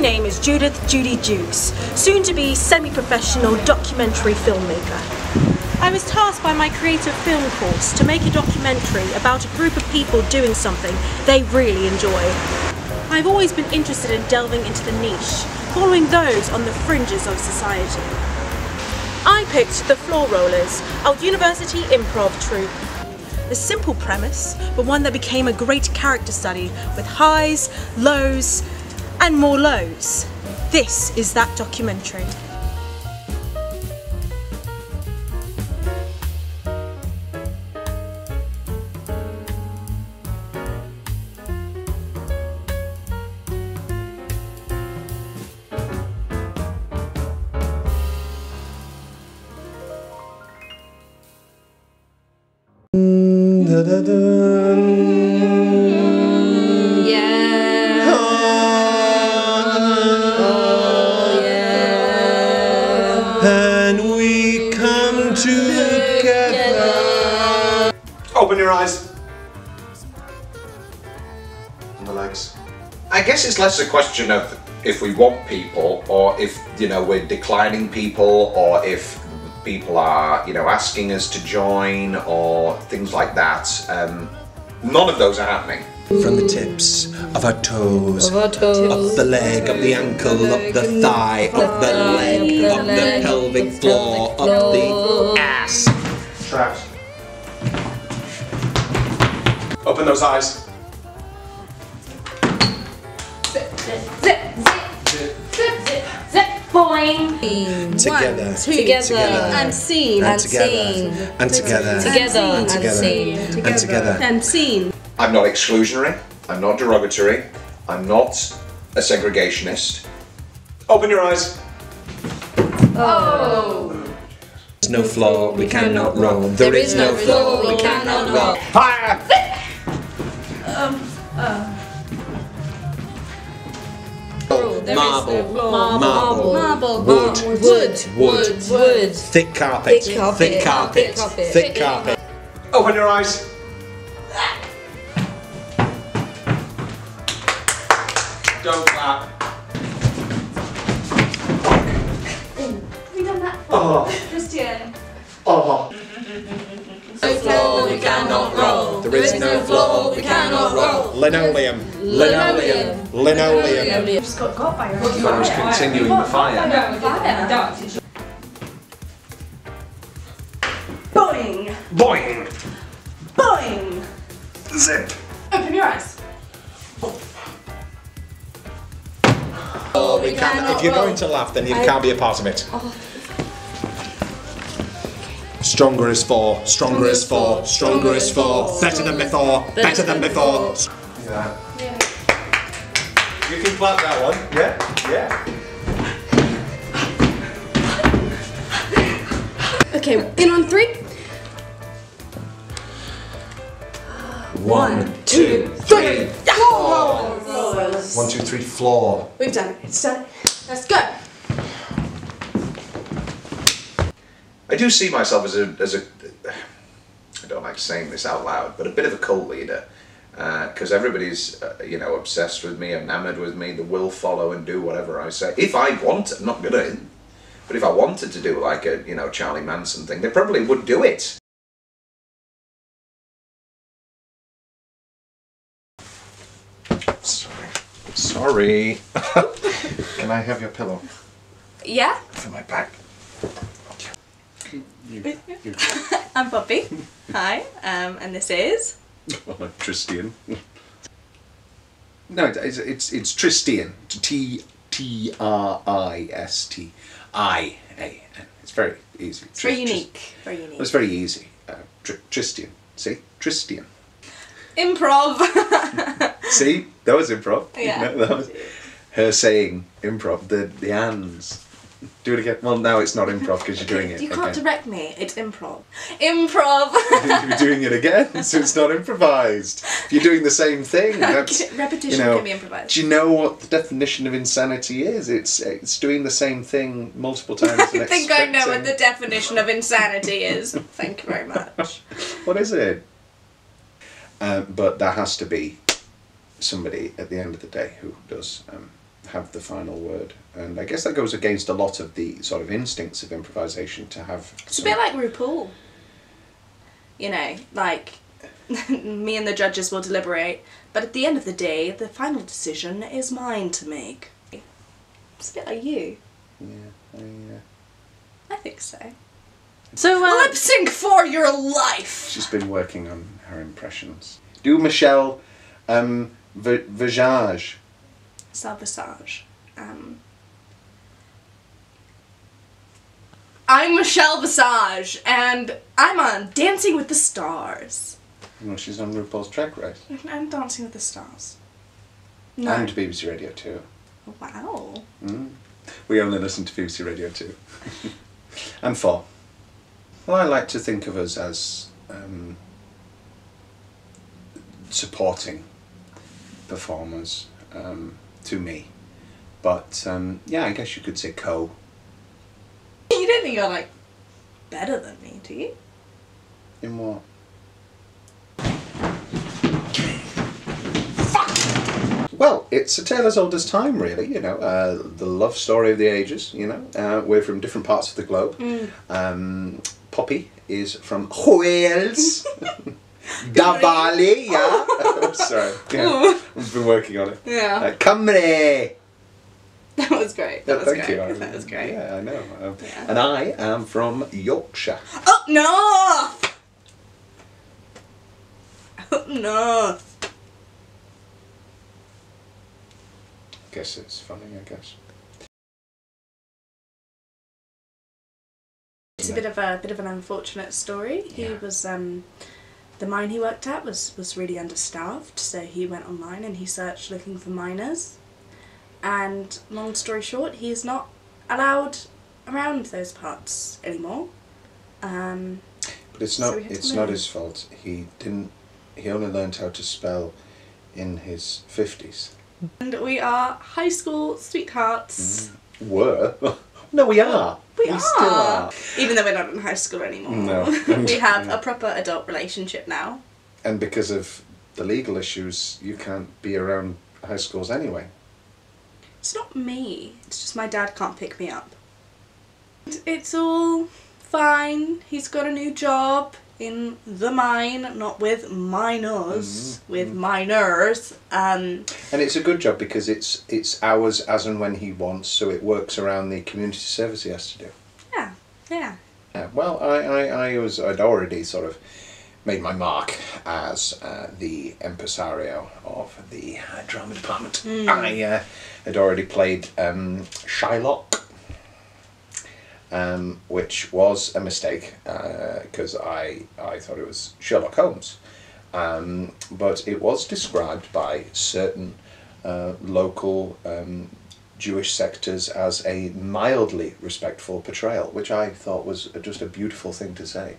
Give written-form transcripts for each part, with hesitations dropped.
name is Judith Judy Jukes, soon to be semi-professional documentary filmmaker. I was tasked by my creative film course to make a documentary about a group of people doing something they really enjoy. I've always been interested in delving into the niche, following those on the fringes of society. I picked The Floor Rollers, our university improv troupe. A simple premise, but one that became a great character study with highs, lows, and more lows. This is that documentary. Open your eyes. And the legs. I guess it's less a question of if we want people, or if, you know, we're declining people, or if people are, you know, asking us to join, or things like that. None of those are happening. From the tips of our toes, up the leg, up the ankle, up the thigh, up the leg, up the pelvic floor, up the ass. Straps. Open those eyes. Zip, zip, zip, zip, zip, zip, zip, boing. Together. One, two, together. And scene. And together. And together. Together. And together. And together. And scene. I'm not exclusionary. I'm not derogatory. I'm not a segregationist. Open your eyes. Oh. There's no floor, we cannot roll. There is no floor, we cannot roll. Fire! Marble. Wood. Thick carpet. Thick carpet. Open your eyes. Don't clap. We done that. Oh. Tristian. Oh. No floor, we cannot roll. There is no floor, we cannot roll. Linoleum. Just got by your own I was continuing the fire. Boing. Boing. Boing. Zip. Open your eyes. Oh, if you're going to laugh, then you can't be a part of it. Stronger is four, stronger is four, stronger is four, better than before, better than before. Yeah. You can clap that one. Yeah. Okay, in on three. 1, 2, 3. Floor. 1, 2, 3, floor. We've done it. It's done. Let's go. I do see myself as a I don't like saying this out loud, but a bit of a cult leader, because everybody's you know, obsessed with me, enamored with me. They will follow and do whatever I say. If I wanted, I'm not gonna, but if I wanted to do like a, you know, Charlie Manson thing, they probably would do it. Sorry. Can I have your pillow? Yeah. For my back. I'm Poppy. Hi. And this is. I'm Tristian. No, it's Tristian. T-R-I-S-T-I-A-N. It's very easy. It's very unique. Very unique. It's very easy. Tristian. See? Tristian. Improv. See? That was improv. Yeah. That was her saying improv. The ands. Do it again. Well, now it's not improv because you're doing it. You can't direct me. It's improv. Improv. You're doing it again, so it's not improvised. If you're doing the same thing, that's, repetition, you know, can be improvised. Do you know what the definition of insanity is? It's doing the same thing multiple times. I think I know what the definition of insanity is. Thank you very much. What is it? But there has to be somebody at the end of the day who does have the final word. And I guess that goes against a lot of the sort of instincts of improvisation to have... It's a bit like RuPaul. You know, like, me and the judges will deliberate, but at the end of the day, the final decision is mine to make. It's a bit like you. Yeah, I think so. So, lip sync for your life! She's been working on her impressions. Do Michelle Visage. Salvasage. I'm Michelle Visage, and I'm on Dancing with the Stars. No, she's on RuPaul's Drag Race. I'm Dancing with the Stars. No. And BBC Radio 2. Wow. We only listen to BBC Radio 2. And 4. Well, I like to think of us as supporting performers to me. But, yeah, I guess you could say co. You don't think you're, like, better than me, do you? In what? Well, it's a tale as old as time, really, you know, the love story of the ages, you know. We're from different parts of the globe. Poppy is from Wales. Davali, yeah. Sorry, yeah. I've been working on it. Yeah. Cymru. That was great. That was Thank great. you. That was great. Yeah, I know. Yeah. And I am from Yorkshire. Up north! Up north. Guess it's funny, I guess. It's a bit of an unfortunate story. Yeah. He was the mine he worked at was really understaffed, so he went online and he searched looking for miners. And long story short, he's not allowed around those parts anymore. But it's not his fault. He only learned how to spell in his 50s. And we are high school sweethearts. Were? No, we are. We still are. Even though we're not in high school anymore. No. We have a proper adult relationship now. And because of the legal issues, you can't be around high schools anyway. It's not me. It's just my dad can't pick me up. It's all fine. He's got a new job in the mine, not with miners, with miners. And it's a good job because it's hours as and when he wants, so it works around the community service he has to do. Yeah, yeah. Well, I'd already sort of made my mark as the impresario of the drama department. I had already played Shylock. Which was a mistake because I thought it was Sherlock Holmes, but it was described by certain local Jewish sectors as a mildly respectful portrayal, which I thought was just a beautiful thing to say.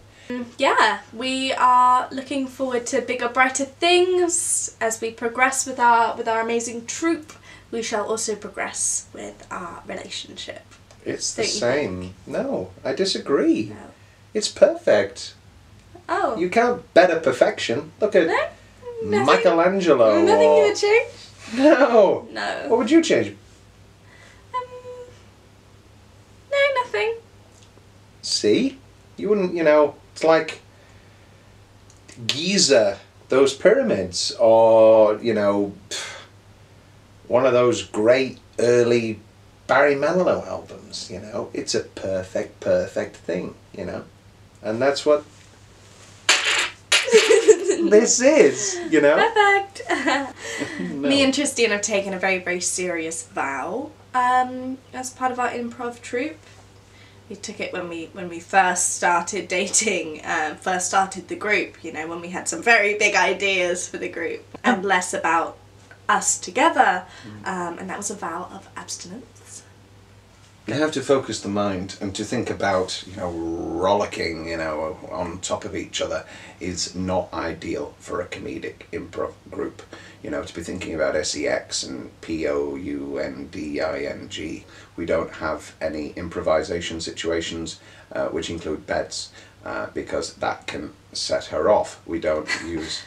Yeah, we are looking forward to bigger, brighter things as we progress with our amazing troupe. We shall also progress with our relationship. It's the same. No, I disagree. No. It's perfect. Oh. You can't better perfection. Look at nothing, Michelangelo. Nothing you would change? No. No. What would you change? No, nothing. See? You wouldn't, you know, it's like Giza, those pyramids, or, you know, one of those great early Barry Manilow albums, you know. It's a perfect thing, you know. And that's what this is, you know. Perfect. No. Me and Tristian have taken a very, very serious vow as part of our improv troupe. We took it when we first started dating, first started the group, you know, when we had some very big ideas for the group and less about us together, and that was a vow of abstinence. You have to focus the mind, and to think about, you know, rollicking, you know, on top of each other is not ideal for a comedic improv group. You know, to be thinking about sex and pounding. We don't have any improvisation situations which include beds because that can set her off. We don't use...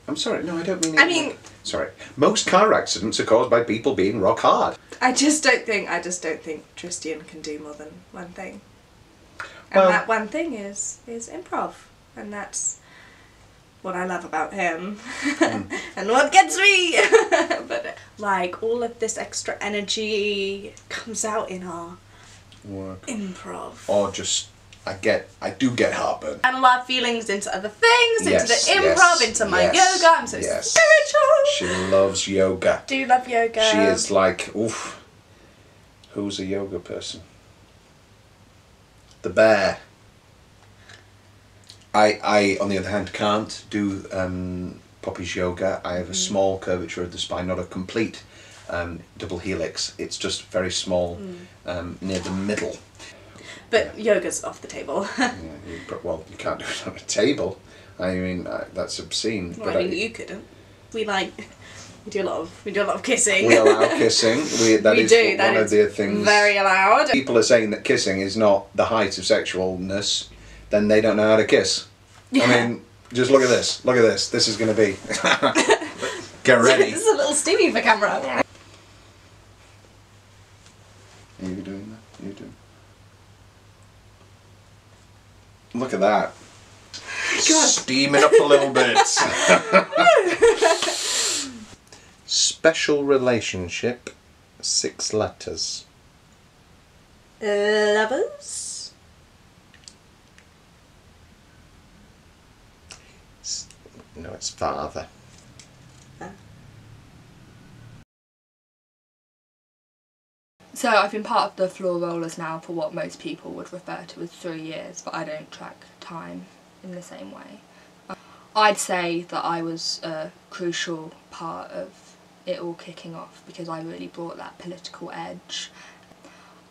I'm sorry, no, I don't mean... I mean... Sorry. Most car accidents are caused by people being rock hard. I just don't think Tristian can do more than one thing. And Well, that one thing is improv. And that's what I love about him. And what gets me! But like, all of this extra energy comes out in our work. improv. Or just... I do get heartburn. And a lot of feelings into other things, Yes, into the improv, yes, into my yes, yoga. I'm so yes. spiritual. She loves yoga. Do love yoga. She is like, oof. Who's a yoga person? The bear. I on the other hand, can't do Poppy's yoga. I have a small curvature of the spine, not a complete double helix. It's just very small near the middle. But yoga's off the table. Well, you can't do it on a table. I mean, that's obscene. Well, I mean, you couldn't. We do a lot of kissing. We allow kissing. That is one of the things. Very allowed. People are saying that kissing is not the height of sexualness. Then they don't know how to kiss. Yeah. I mean, just look at this. Look at this. This is going to be. Get ready. This is a little steamy for camera. Are you doing that? You do. Look at that. God. Steaming up a little bit. Special relationship, 6 letters. Lovers? No, it's father. So I've been part of the floor rollers now for what most people would refer to as 3 years, but I don't track time in the same way. I'd say that I was a crucial part of it all kicking off because I really brought that political edge.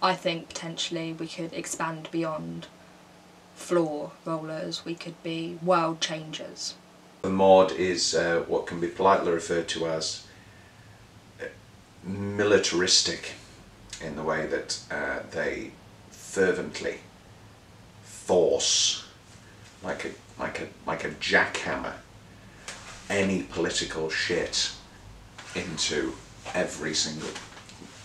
I think potentially we could expand beyond floor rollers, we could be world changers. Maude is what can be politely referred to as militaristic in the way that they fervently force, like a jackhammer, any political shit into every single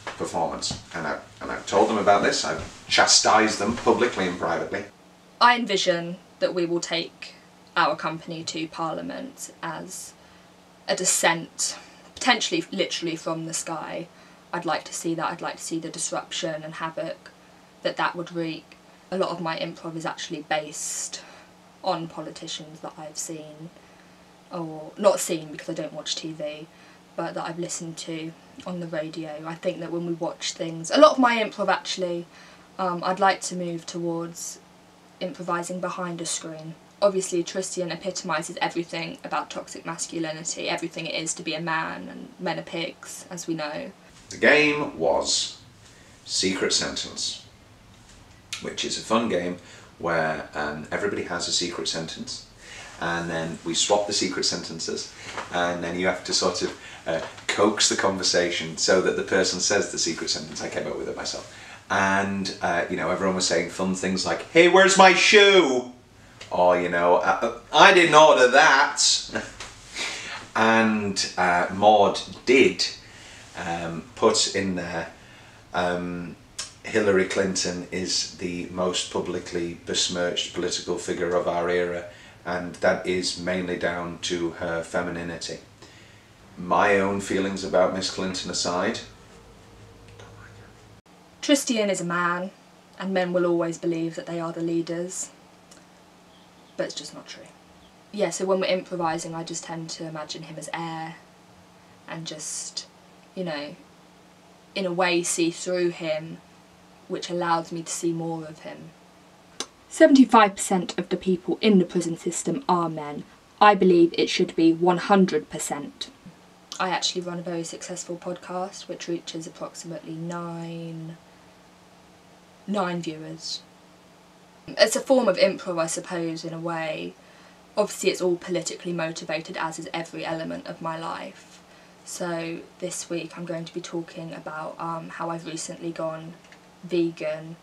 performance. And I've told them about this. I've chastised them publicly and privately. I envision that we will take our company to Parliament as a descent, potentially literally from the sky. I'd like to see that. I'd like to see the disruption and havoc that would wreak. A lot of my improv is actually based on politicians that I've seen, or not seen because I don't watch TV, but that I've listened to on the radio. I think that when we watch things, a lot of my improv actually, I'd like to move towards improvising behind a screen. Obviously Tristian epitomises everything about toxic masculinity, everything it is to be a man, and men are pigs, as we know. The game was Secret Sentence, which is a fun game where everybody has a secret sentence, and then we swap the secret sentences, and then you have to sort of coax the conversation so that the person says the secret sentence. I came up with it myself. And, you know, everyone was saying fun things like, "Hey, where's my shoe?" Or, you know, "I didn't order that." And Maude did put in there, Hillary Clinton is the most publicly besmirched political figure of our era, and that is mainly down to her femininity. My own feelings about Miss Clinton aside, Tristian is a man, and men will always believe that they are the leaders, but it's just not true. Yeah, so when we're improvising, I just tend to imagine him as air, and just, you know, in a way see through him, which allows me to see more of him. 75% of the people in the prison system are men. I believe it should be 100%. I actually run a very successful podcast which reaches approximately nine viewers. It's a form of improv, I suppose, in a way. Obviously it's all politically motivated, as is every element of my life. So this week I'm going to be talking about how I've recently gone vegan,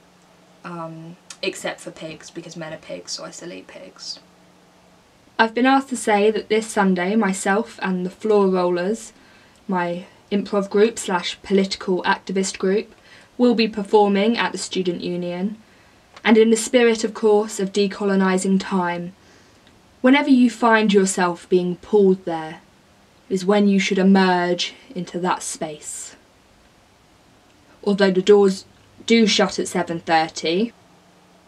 except for pigs, because men are pigs, so I still eat pigs. I've been asked to say that this Sunday myself and the Floor Rollers, my improv group / political activist group, will be performing at the Student Union, and in the spirit, of course, of decolonising time, whenever you find yourself being pulled there is when you should emerge into that space. Although the doors do shut at 7:30.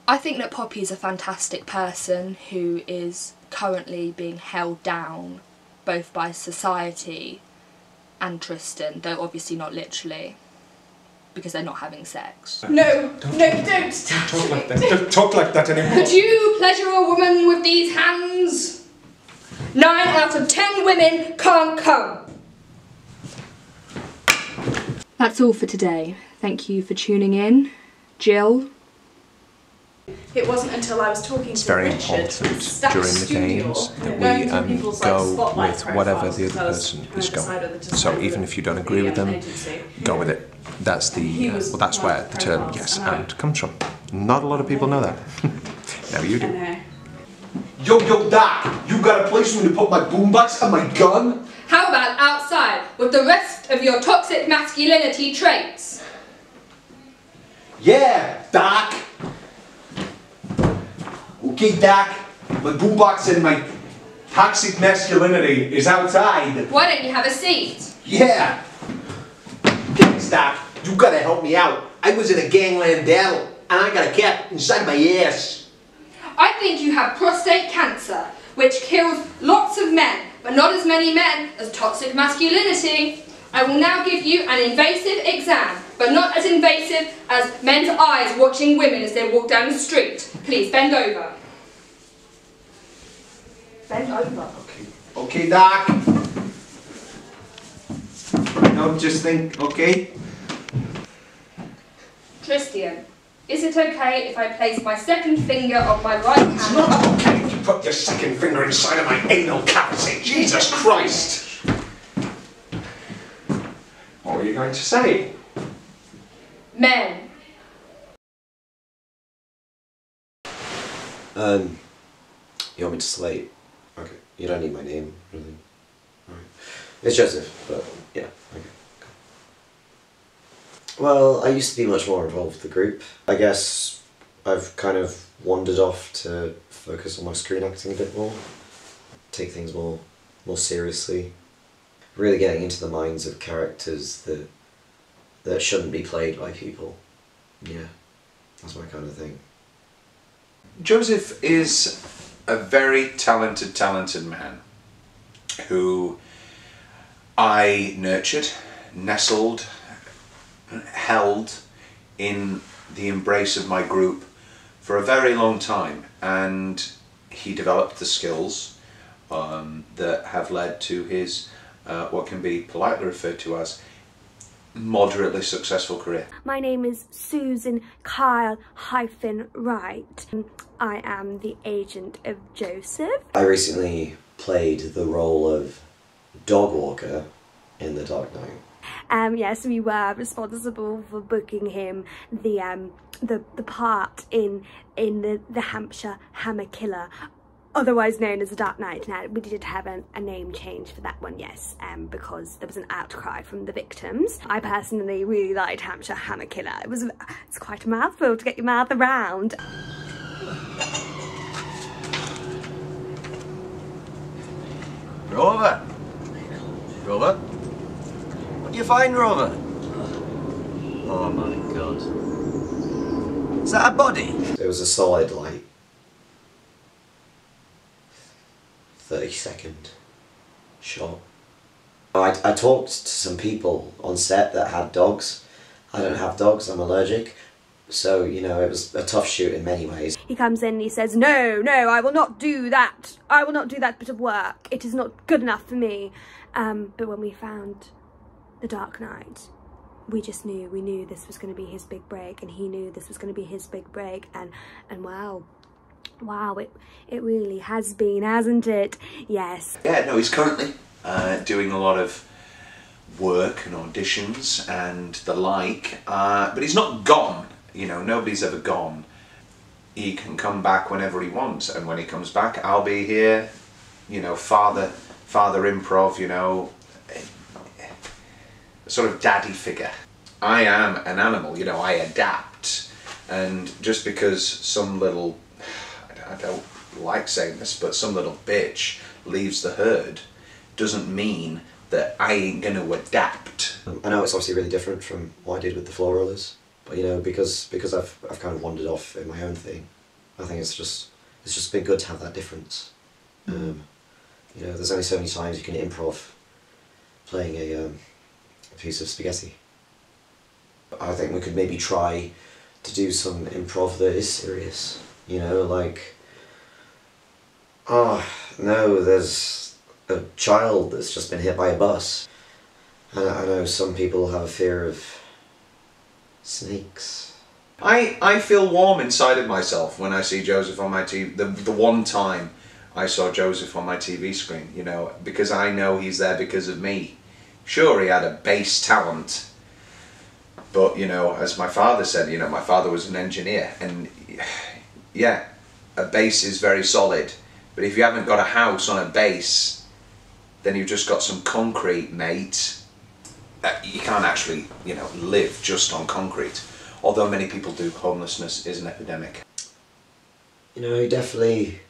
I think that Poppy is a fantastic person who is currently being held down both by society and Tristian, though obviously not literally, because they're not having sex. No, don't Talk like that. Don't talk like that anymore. Could you pleasure a woman with these hands? 9 out of 10 women can't come. That's all for today. Thank you for tuning in. Jill. It wasn't until I was talking to very Richard important staff during the studio, games that going we through people's, go spotlight with whatever profiles, the other because person I is decided going. to So decide even with if you don't agree with them, agency. go with it. That's He the was well, that's one where of the the term profiles, yes and I- and comes from. Not a lot of people know that. Now you do. Yo, Doc, you got a place for me to put my boombox and my gun? How about outside with the rest of your toxic masculinity traits? Yeah, Doc. Okay, Doc, my boombox and my toxic masculinity is outside. Why don't you have a seat? Yeah. Thanks, Doc. You gotta help me out. I was in a gangland battle, and I got a cap inside my ass. I think you have prostate cancer, which kills lots of men, but not as many men as toxic masculinity. I will now give you an invasive exam, but not as invasive as men's eyes watching women as they walk down the street. Please, bend over. Bend over. Okay, Doc. No, just think, okay? Tristian, is it okay if I place my second finger on my right hand? It's not okay if you put your second finger inside of my anal cavity. Jesus Christ! What were you going to say? Men. You want me to slate? Okay. You don't need my name, really. Alright. It's Joseph, but yeah, okay. Cool. Well, I used to be much more involved with the group. I guess I've kind of wandered off to focus on my screen acting a bit more. Take things more seriously. Really getting into the minds of characters that shouldn't be played by people. Yeah, that's my kind of thing. Joseph is a very talented man who I nurtured, nestled, held in the embrace of my group for a very long time, and he developed the skills that have led to his what can be politely referred to as moderately successful career. My name is Susan Kyle Hyphen Wright. I am the agent of Joseph. I recently played the role of dog walker in The Dark Knight. Yes, we were responsible for booking him the part in the Hampshire Hammer Killer, otherwise known as The Dark Knight. Now, we did have a name change for that one, yes, because there was an outcry from the victims. I personally really liked Hampshire Hammer Killer. It's quite a mouthful to get your mouth around. Rover? Rover? What do you find, Rover? Oh my god. Is that a body? It was a solid, like, 30-second shot. I talked to some people on set that had dogs. I don't have dogs, I'm allergic. So, you know, it was a tough shoot in many ways. He comes in and he says, no, I will not do that. I will not do that bit of work. It is not good enough for me. But when we found The Dark Knight, we knew this was going to be his big break, and he knew this was going to be his big break, and wow, it really has been, hasn't it? Yes. Yeah, no, he's currently doing a lot of work and auditions and the like, but he's not gone. You know, nobody's ever gone. He can come back whenever he wants, and when he comes back, I'll be here you know, father improv, you know, a sort of daddy figure. I am an animal, you know, I adapt, and just because some little, I don't like saying this, but some little bitch leaves the herd doesn't mean that I ain't going to adapt. I know it's obviously really different from what I did with the floor rollers, but you know, because I've kind of wandered off in my own thing, I think it's just been good to have that difference. You know, there's only so many times you can improv playing a piece of spaghetti. I think we could maybe try to do some improv that is serious, you know, like, oh no, there's a child that's just been hit by a bus. And I know some people have a fear of snakes. I feel warm inside of myself when I see Joseph on my TV, the one time I saw Joseph on my TV screen, you know, because I know he's there because of me. Sure, he had a bass talent, but, you know, as my father said, you know, my father was an engineer, and yeah, a bass is very solid, but if you haven't got a house on a bass, then you've just got some concrete, mate. You can't actually, you know, live just on concrete. Although many people do, homelessness is an epidemic. You know, he definitely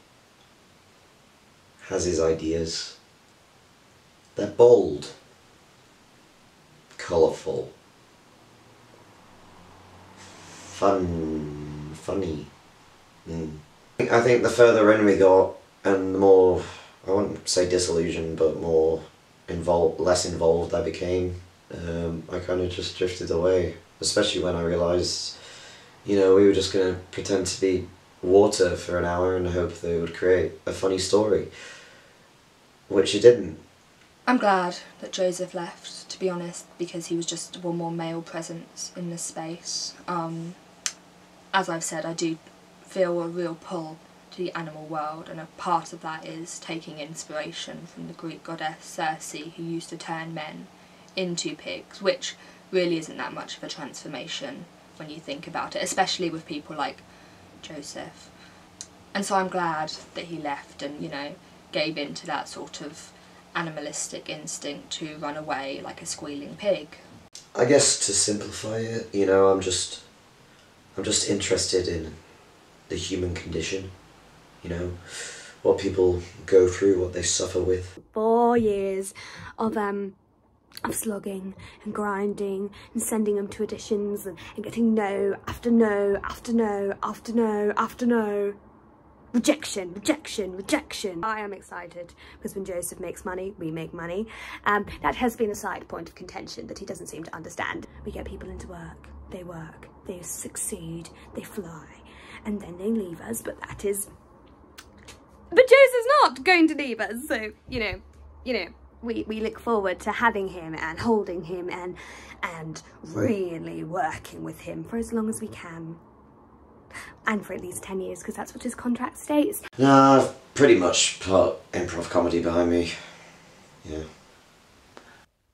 has his ideas. They're bold, colourful, funny. I think the further in we got, and the more, I wouldn't say disillusioned, but more less involved I became, I kind of just drifted away. Especially when I realised, you know, we were just going to pretend to be water for an hour and hope they would create a funny story, which it didn't. I'm glad that Joseph left, to be honest, because he was just one more male presence in this space. As I've said, I do feel a real pull to the animal world, and a part of that is taking inspiration from the Greek goddess Circe, who used to turn men into pigs, which really isn't that much of a transformation when you think about it, especially with people like Joseph. And so I'm glad that he left and, you know, gave in to that sort of animalistic instinct to run away like a squealing pig. I guess to simplify it, you know, I'm just interested in the human condition, you know, what people go through, what they suffer with. 4 years of slogging and grinding and sending them to auditions and getting no after no after no after no after no. Rejection, rejection, rejection. I am excited because when Joseph makes money, we make money. That has been a side point of contention that he doesn't seem to understand. We get people into work, they succeed, they fly, and then they leave us, but that is... But Joseph's not going to leave us, so, you know, we look forward to having him and holding him and really working with him for as long as we can. And for at least 10 years, because that's what his contract states. No, I've pretty much put improv comedy behind me, yeah.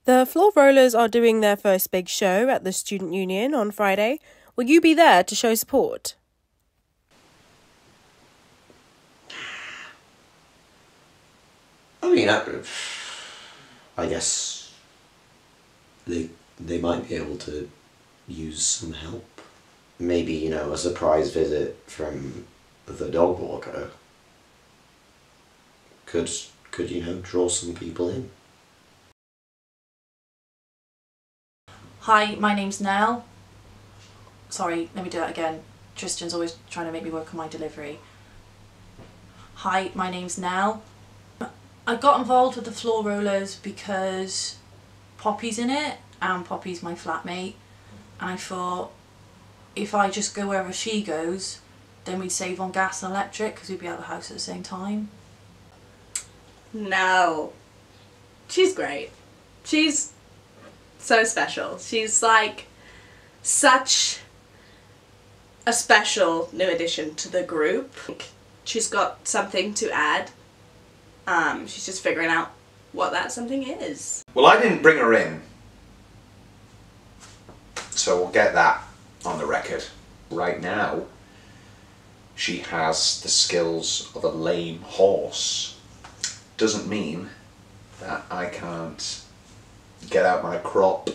The Floor Rollers are doing their first big show at the Student Union on Friday. Will you be there to show support? I mean, I guess they might be able to use some help. Maybe, you know, a surprise visit from the dog walker could, you know, draw some people in. Hi, my name's Nell. Sorry, let me do that again. Tristian's always trying to make me work on my delivery. Hi, my name's Nell. I got involved with the Floor Rollers because Poppy's in it, and Poppy's my flatmate, and I thought, if I just go wherever she goes, then we'd save on gas and electric because we'd be out of the house at the same time. No. She's great. She's so special. She's like such a special new addition to the group. She's got something to add. She's just figuring out what that something is. Well, I didn't bring her in, so we'll get that on the record. Right now, she has the skills of a lame horse. doesn't mean that I can't get out my crop,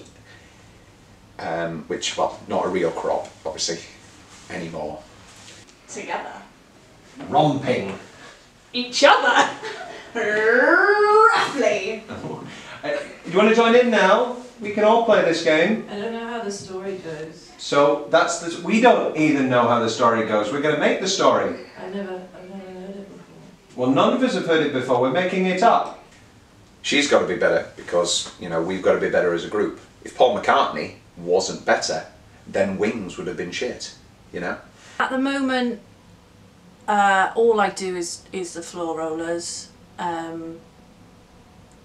which, well, not a real crop, obviously, anymore. Together. Romping. Each other. Roughly. Do you want to join in now? We can all play this game. I don't know how the story goes. So that's the. We don't even know how the story goes. We're going to make the story. I've never heard it before. Well, none of us have heard it before. We're making it up. She's got to be better because, you know, we've got to be better as a group. If Paul McCartney wasn't better, then Wings would have been shit, you know? At the moment, all I do is the floor rollers and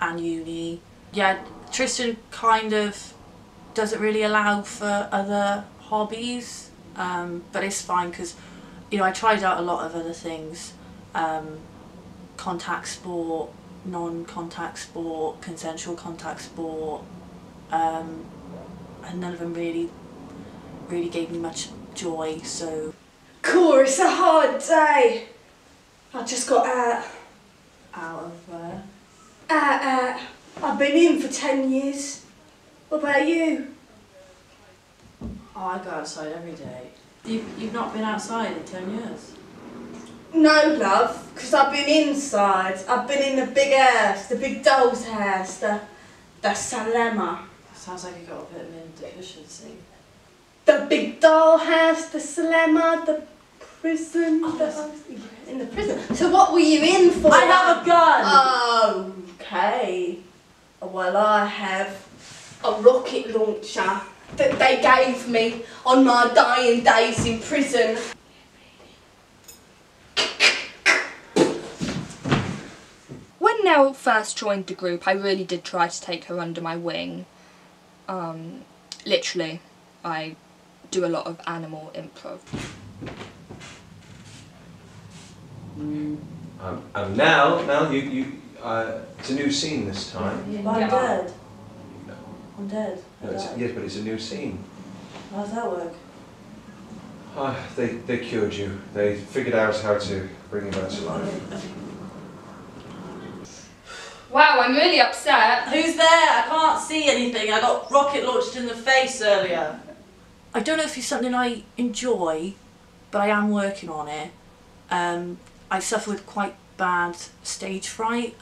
uni. Yeah, Tristian kind of doesn't really allow for other hobbies, but it's fine because, you know, I tried out a lot of other things, contact sport, non-contact sport, consensual contact sport, and none of them really gave me much joy, so... Cool, it's a hard day. I just got out. Out of where? I've been in for 10 years. What about you? Oh, I go outside every day. You've not been outside in 10 years? No, love, because I've been inside. I've been in the big house, the big doll's house, the Salema. Sounds like you got a vitamin deficiency. The big doll house, the Salema, the prison. In the prison. So what were you in for? I have a gun! Okay. Well, I have a rocket launcher that they gave me on my dying days in prison. When Nell first joined the group, I really did try to take her under my wing. Literally, I do a lot of animal improv. And Nell, it's a new scene this time. Yeah. I'm dead. No. I'm dead. No, yes, but it's a new scene. How does that work? They cured you. They figured out how to bring you back to life. Wow, I'm really upset. Who's there? I can't see anything. I got rocket launched in the face earlier. I don't know if it's something I enjoy, but I am working on it. I suffer with quite bad stage fright.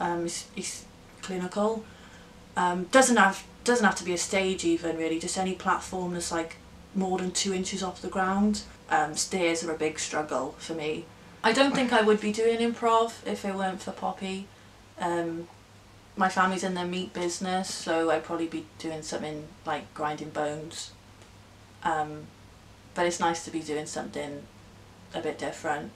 It's clinical. Doesn't have to be a stage even really. Just any platform that's like more than 2 inches off the ground. Stairs are a big struggle for me. I don't think I would be doing improv if it weren't for Poppy. My family's in the meat business, so I'd probably be doing something like grinding bones. But it's nice to be doing something a bit different.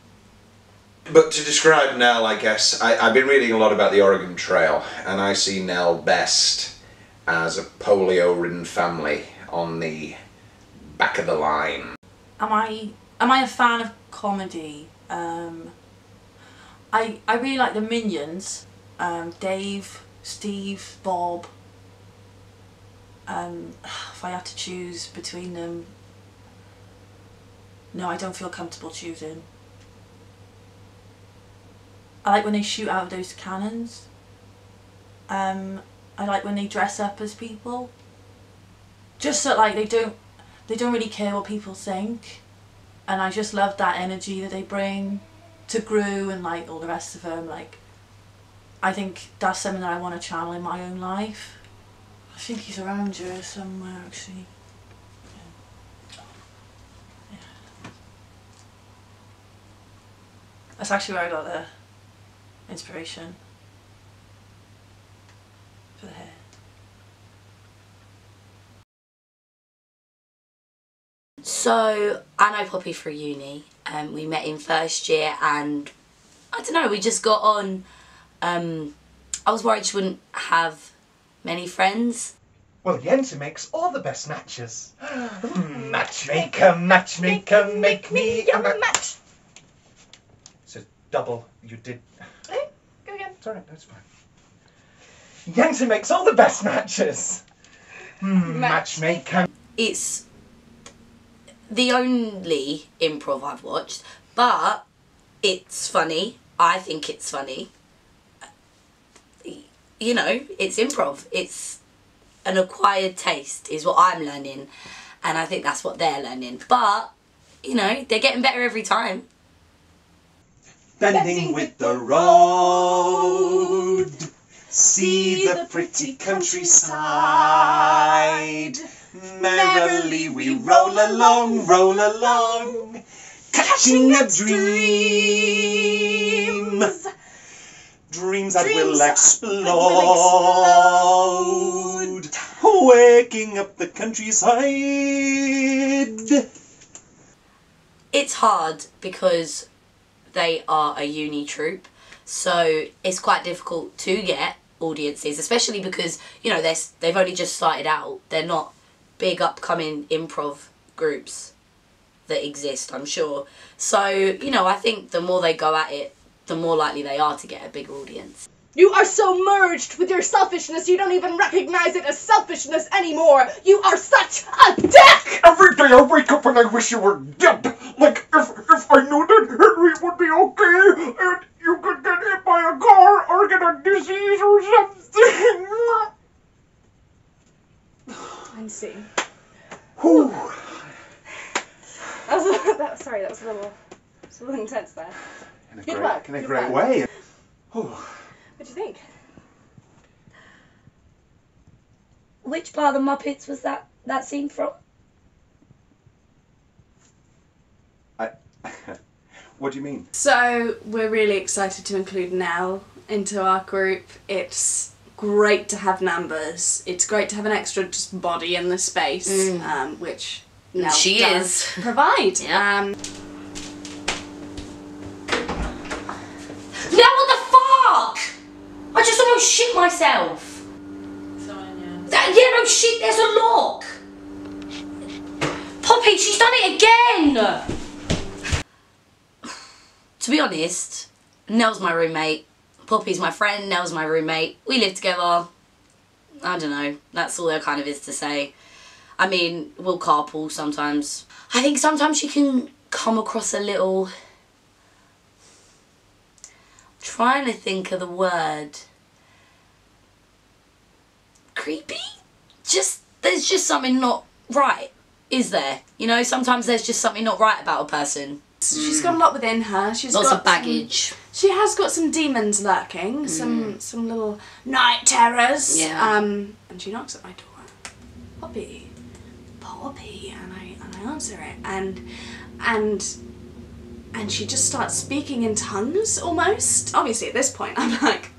But to describe Nell, I guess, I've been reading a lot about the Oregon Trail, and I see Nell best as a polio-ridden family on the back of the line. Am I a fan of comedy? I really like the Minions. Dave, Steve, Bob. If I had to choose between them, no, I don't feel comfortable choosing. I like when they shoot out of those cannons. I like when they dress up as people. Just so like they don't really care what people think, and I just love that energy that they bring to Gru and like all the rest of them. Like, I think that's something that I want to channel in my own life. I think he's around here somewhere actually. Yeah. That's actually where I got the inspiration for the hair. So, I know Poppy through uni. We met in first year and, I don't know, we just got on. I was worried she wouldn't have many friends. Well, Yensa makes all the best matches. Matchmaker, matchmaker, make me a match. It's a double. You did. Hey, go again. It's alright, that's fine. Yensa makes all the best matches. Matchmaker. It's the only improv I've watched, but it's funny. I think it's funny. you know, it's improv. It's an acquired taste is what I'm learning, and I think that's what they're learning. But, you know, they're getting better every time. Bending with the road, see the pretty countryside. Merrily we roll along, catching a dream. Dreams that will explode, waking up the countryside. It's hard because they are a uni troupe, so it's quite difficult to get audiences, especially because, you know, they've only just started out. They're not big upcoming improv groups that exist, I'm sure. So, you know, I think the more they go at it, the more likely they are to get a big audience. You are so merged with your selfishness you don't even recognize it as selfishness anymore. You are such a dick! Every day I wake up and I wish you were dead. Like, if I knew that Henry would be okay and you could get hit by a car or get a disease or something. Unseen. Whew. Sorry, that was a little intense there. In a Good great, luck. in a Good great luck. way. Whew. What'd you think? Which part of the Muppets was that scene from? What do you mean? So we're really excited to include Nell into our group. It's great to have numbers. It's great to have an extra just body in the space, which Nell She does is. provide. Yeah. Now what the fuck? I just almost shit myself. Yeah, no shit, there's a lock. Poppy, she's done it again. To be honest, Nell's my roommate. Poppy's my friend, Nell's my roommate. We live together. I don't know, that's all there kind of is to say. I mean, we'll carpool sometimes. I think sometimes she can come across a little... trying to think of the word. Creepy? There's just something not right, is there? You know, sometimes there's just something not right about a person. She's got a lot within her. She's Lots got of baggage. She has got some demons lurking, some little night terrors. Yeah. And she knocks at my door. Poppy, and I answer it, and she just starts speaking in tongues almost. Obviously, at this point, I'm like,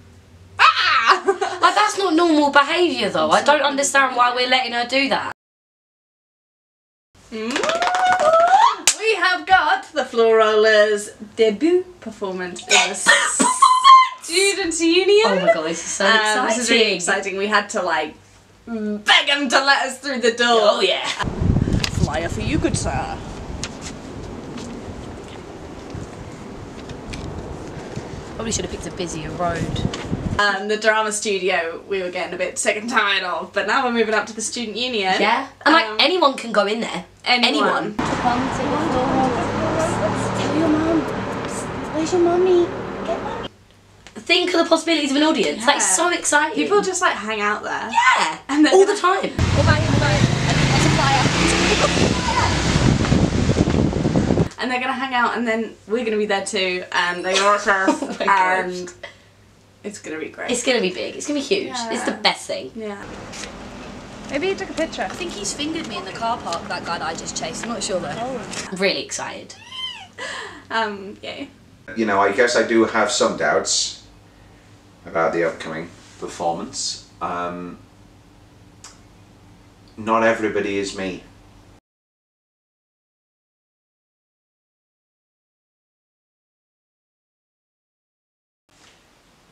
ah! Like, that's not normal behaviour, though. I don't understand why we're letting her do that. We have got the Floor Rollers' debut performance in the Student Union. Oh my god, this is so exciting. This is really exciting. We had to like beg them to let us through the door. Oh yeah. Flyer for you, good sir. Probably should have picked a busier road. The drama studio we were getting a bit sick and tired of, but now we're moving up to the Student Union. Yeah, and like anyone can go in there. Anyone. Come to the door. Tell your mum. Where's your mummy? Get mummy. Think of the possibilities of an audience. Yeah. Like, so exciting. People just like hang out there. Yeah, and all the time. And they're gonna hang out, and then we're gonna be there too, and they're gonna surf, and it's gonna be great. It's gonna be big. It's gonna be huge. Yeah. It's the best thing. Yeah. Maybe he took a picture. I think he's fingered me in the car park, that guy that I just chased. I'm not sure though. Oh. I'm really excited. Yeah. You know, I guess I do have some doubts about the upcoming performance. Not everybody is me.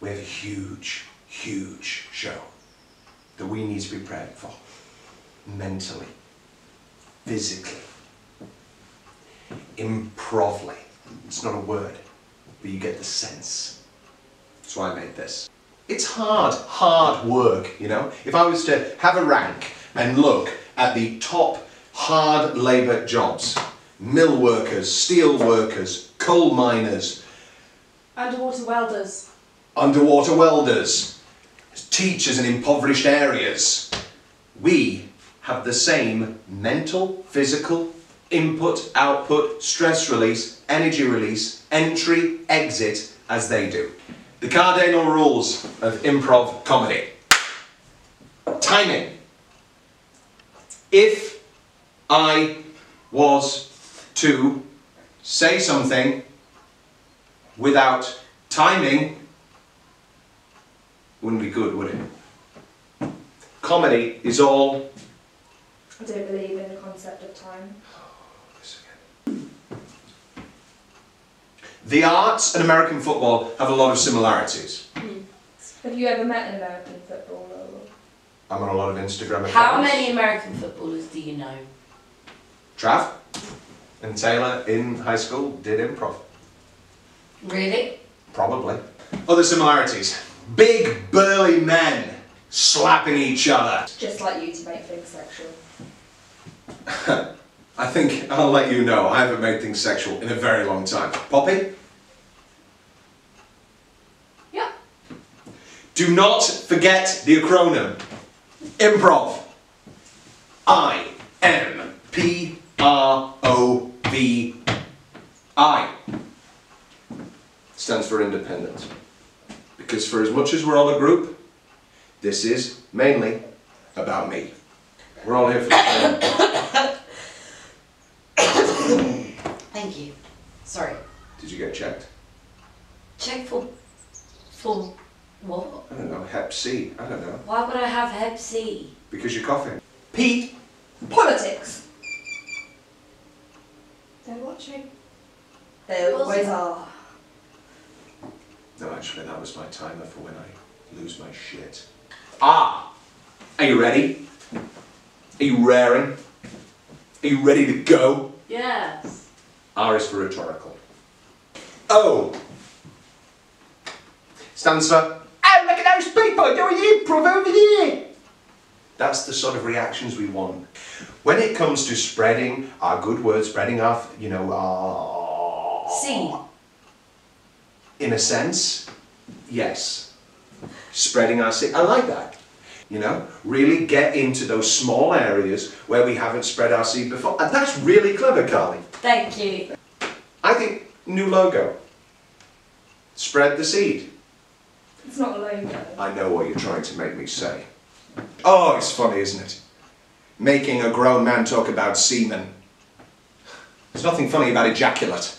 We have a huge, huge show that we need to be prepared for. Mentally, physically, improvly. It's not a word, but you get the sense. That's why I made this. It's hard work, you know? If I was to have a rank and look at the top hard labour jobs, mill workers, steel workers, coal miners, Underwater welders. underwater welders, as teachers in impoverished areas, we have the same mental, physical, input, output, stress release, energy release, entry, exit as they do. The cardinal rules of improv comedy. Timing. If I was to say something without timing, wouldn't be good, would it? Comedy is all... I don't believe in the concept of time. The arts and American football have a lot of similarities. Have you ever met an American footballer? I'm on a lot of Instagram accounts. How many American footballers do you know? Trav and Taylor in high school did improv. Really? Probably. Other similarities. Big burly men slapping each other. Just like you to make things sexual. I think I'll let you know, I haven't made things sexual in a very long time. Poppy? Yeah. Do not forget the acronym. Improv. I-M-P-R-O-V-I. Stands for independent. Because for as much as we're all a group, this is mainly about me. We're all here for the Thank you. Sorry. Did you get checked? Check for what? I don't know, Hep C. I don't know. Why would I have Hep C? Because you're coughing. Pete? Politics. They're watching. They always are. No, actually, that was my timer for when I lose my shit. Ah! Are you ready? Are you raring? Are you ready to go? Yes. R is for rhetorical. O stands for, oh, look at those people doing improv over there. That's the sort of reactions we want. When it comes to spreading our good words, spreading our, you know, our... C. In a sense, yes. Spreading our seed. I like that. You know, really get into those small areas where we haven't spread our seed before. And that's really clever, Carly. Thank you. I think new logo. Spread the seed. It's not a logo. I know what you're trying to make me say. Oh, it's funny, isn't it? Making a grown man talk about semen. There's nothing funny about ejaculate.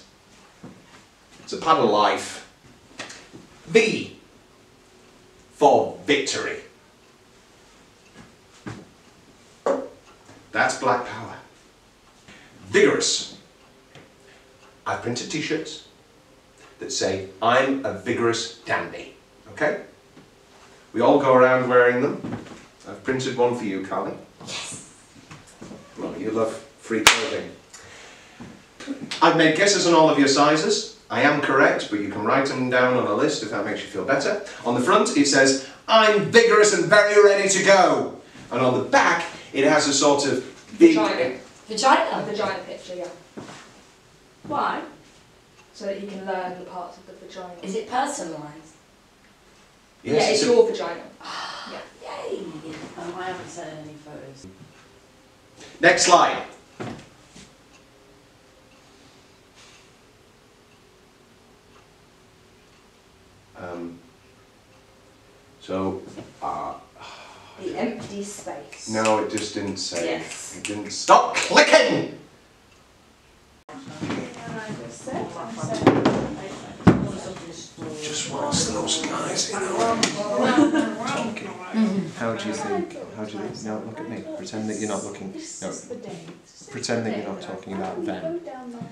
It's a part of life. V for victory. That's black power. Vigorous. I've printed t-shirts that say, I'm a vigorous dandy. Okay? We all go around wearing them. I've printed one for you, Carly. Yes. Well, you love free clothing. I've made guesses on all of your sizes. I am correct, but you can write them down on a list if that makes you feel better. On the front it says, I'm vigorous and very ready to go. And on the back it has a sort of big... Vagina. Vagina? A vagina picture, yeah. Why? So that you can learn the parts of the vagina. Is it personalised? Yes, yeah, it's your vagina. Yeah. Yay! I haven't sent any photos. Next slide. The empty space. No, it just didn't say. Yes. It didn't stop clicking! Just watch those guys, you know, talking. How do you think, no, look at me, pretend that you're not looking, no, pretend that you're not talking about them.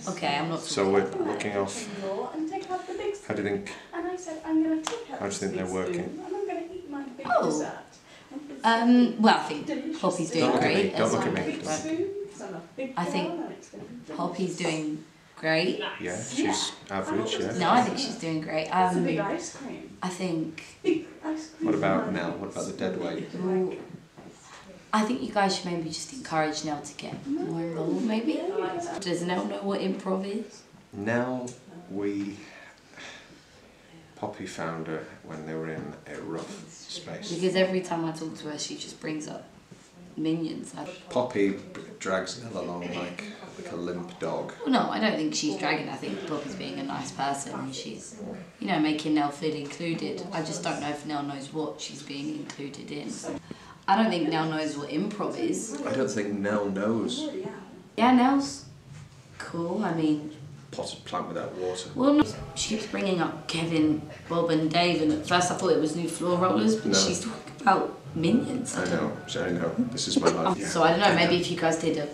Okay, I'm not. So we're looking off, how do you think, they're working? Oh. Well, I think Poppy's doing great. Don't look at me. I think Poppy's doing great. Yeah, she's average, yeah. No, I think she's doing great. I think... What about Nell? What about the dead weight? Ooh, I think you guys should maybe just encourage Nell to get more involved, maybe? Does Nell know what improv is? Nell, Poppy found her when they were in a rough space. Because every time I talk to her, she just brings up minions. Poppy drags Nell along like a limp dog. Well, no, I don't think she's dragging. I think Poppy's being a nice person and she's, you know, making Nell feel included. I just don't know if Nell knows what she's being included in. I don't think Nell knows what improv is. I don't think Nell knows. Yeah, Nell's cool. I mean, Potted plant without water. well, no, she keeps bringing up Kevin, Bob, and Dave, and at first I thought it was new floor rollers, but No. she's talking about minions. I know. This is my life. So I don't know. Maybe if you guys did a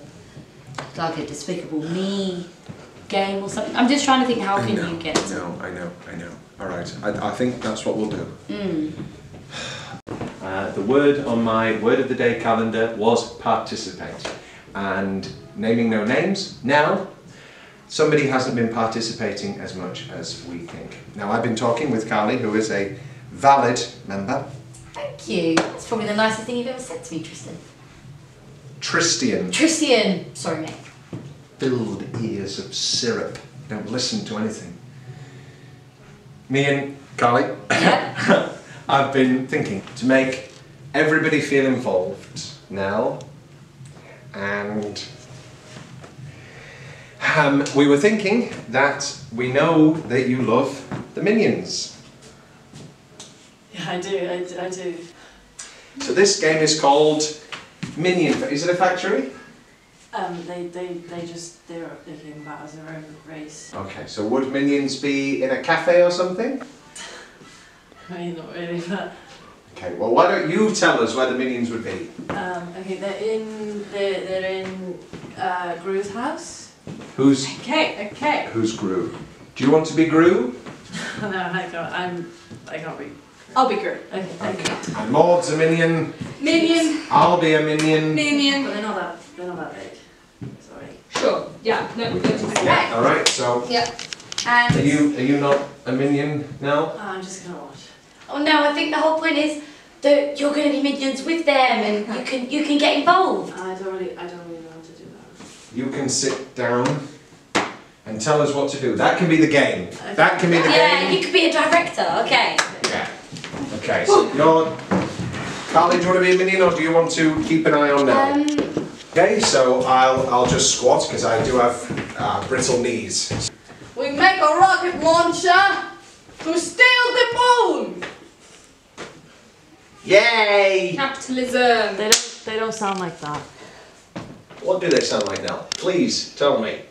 Despicable Me game or something. I'm just trying to think. How can you get? No, I know. All right. I think that's what we'll do. The word on my word of the day calendar was participate. And naming no names, now somebody hasn't been participating as much as we think. Now I've been talking with Carly, who is a valid member. Thank you. That's probably the nicest thing you've ever said to me, Tristan. Tristian. Tristian. Sorry, mate. Filled ears of syrup. Don't listen to anything. Me and Carly, I've been thinking to make everybody feel involved. Nell and we were thinking that we know that you love the Minions. Yeah, I do. So this game is called Minion. Is it a factory? They came about as their own race. Okay, so would Minions be in a cafe or something? I mean, not really, but... Okay, well why don't you tell us where the Minions would be? Okay, they're in Gru's house. Who's Okay. Who's Gru? Do you want to be Gru? No, I can't be. I'll be Gru. Okay. And Maude's a Minion. Minion. I'll be a Minion. Minion. But they're not that big. Sorry. Sure. Yeah. No. Yeah. All right. So. Yeah. And Are you not a Minion now? I'm just gonna watch. oh no, I think the whole point is that you're going to be minions with them, and you can get involved. I don't really know how to do that. You can sit down and tell us what to do. That can be the game. That can be the game. Yeah, you could be a director. Okay. Yeah. Okay. So you're. Carly, do you want to be a Minion, or do you want to keep an eye on Nell? Okay. So I'll just squat because I do have brittle knees. We make a rocket launcher to steal the moon! Yay! Capitalism. They don't sound like that. What do they sound like now? Please tell me.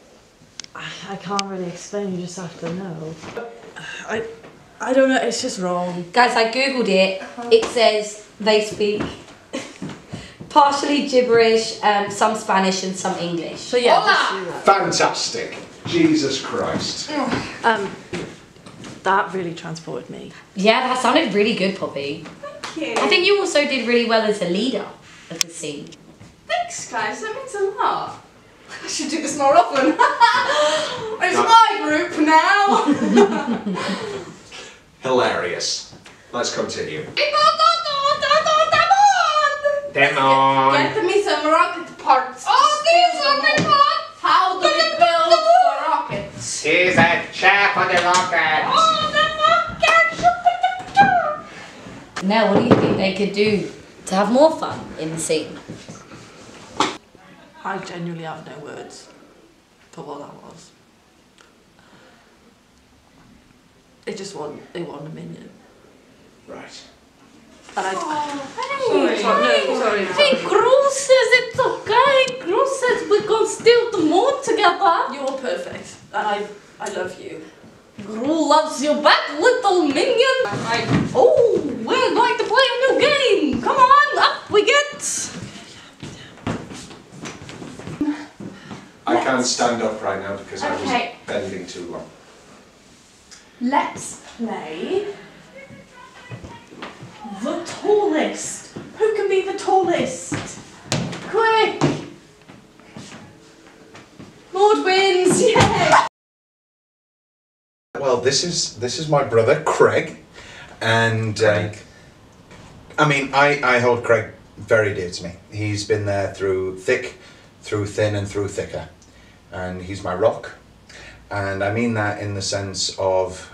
I can't really explain. You just have to know. I don't know. It's just wrong. Guys, I googled it. It says they speak partially gibberish, some Spanish and some English. So yeah. Just do that. Fantastic. Jesus Christ. That really transported me. Yeah, that sounded really good, Poppy. Thank you. I think you also did really well as a leader of the scene. Thanks, guys. That means a lot. I should do this more often. It's my group now. Hilarious. Let's continue. Get me some rocket parts. Oh, these rocket parts! How do we build the rockets? He's a chap on the rocket. Oh, the rocket! Now, what do you think they could do to have more fun in the scene? I genuinely have no words for what that was. They want a minion. Right. And Sorry. Hey, Gru says it's okay. Gru says we can steal the moon together. You're perfect. And I love you. Gru loves you back, little minion. Oh, we're going to play a new game. Come on, up we get. I can't stand up right now because I was bending too long. Let's play the tallest. Who can be the tallest? Quick! Maude wins! Yeah! Well, this is my brother Craig, and I mean I hold Craig very dear to me. He's been there through thick, through thin, and through thicker, and he's my rock. And I mean that in the sense of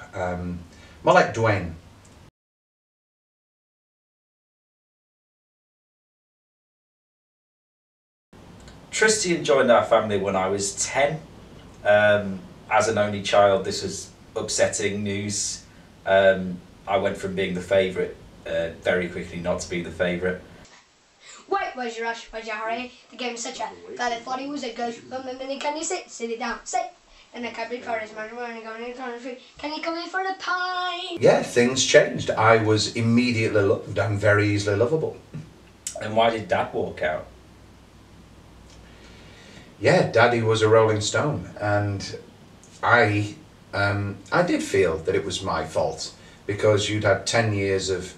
more like Dwayne. Tristian joined our family when I was 10. As an only child, this was upsetting news. I went from being the favourite very quickly not to be the favourite. Wait, where's your Rush? Where's your Harry? The game's such a that I thought he was a ghost. Can you sit? Sit it down. Sit. And I can't be for his man. Can you come in for a pie? Yeah, things changed. I was immediately loved. I'm very easily lovable. And why did Dad walk out? Yeah, Daddy was a Rolling Stone, and I did feel that it was my fault, because you'd had 10 years of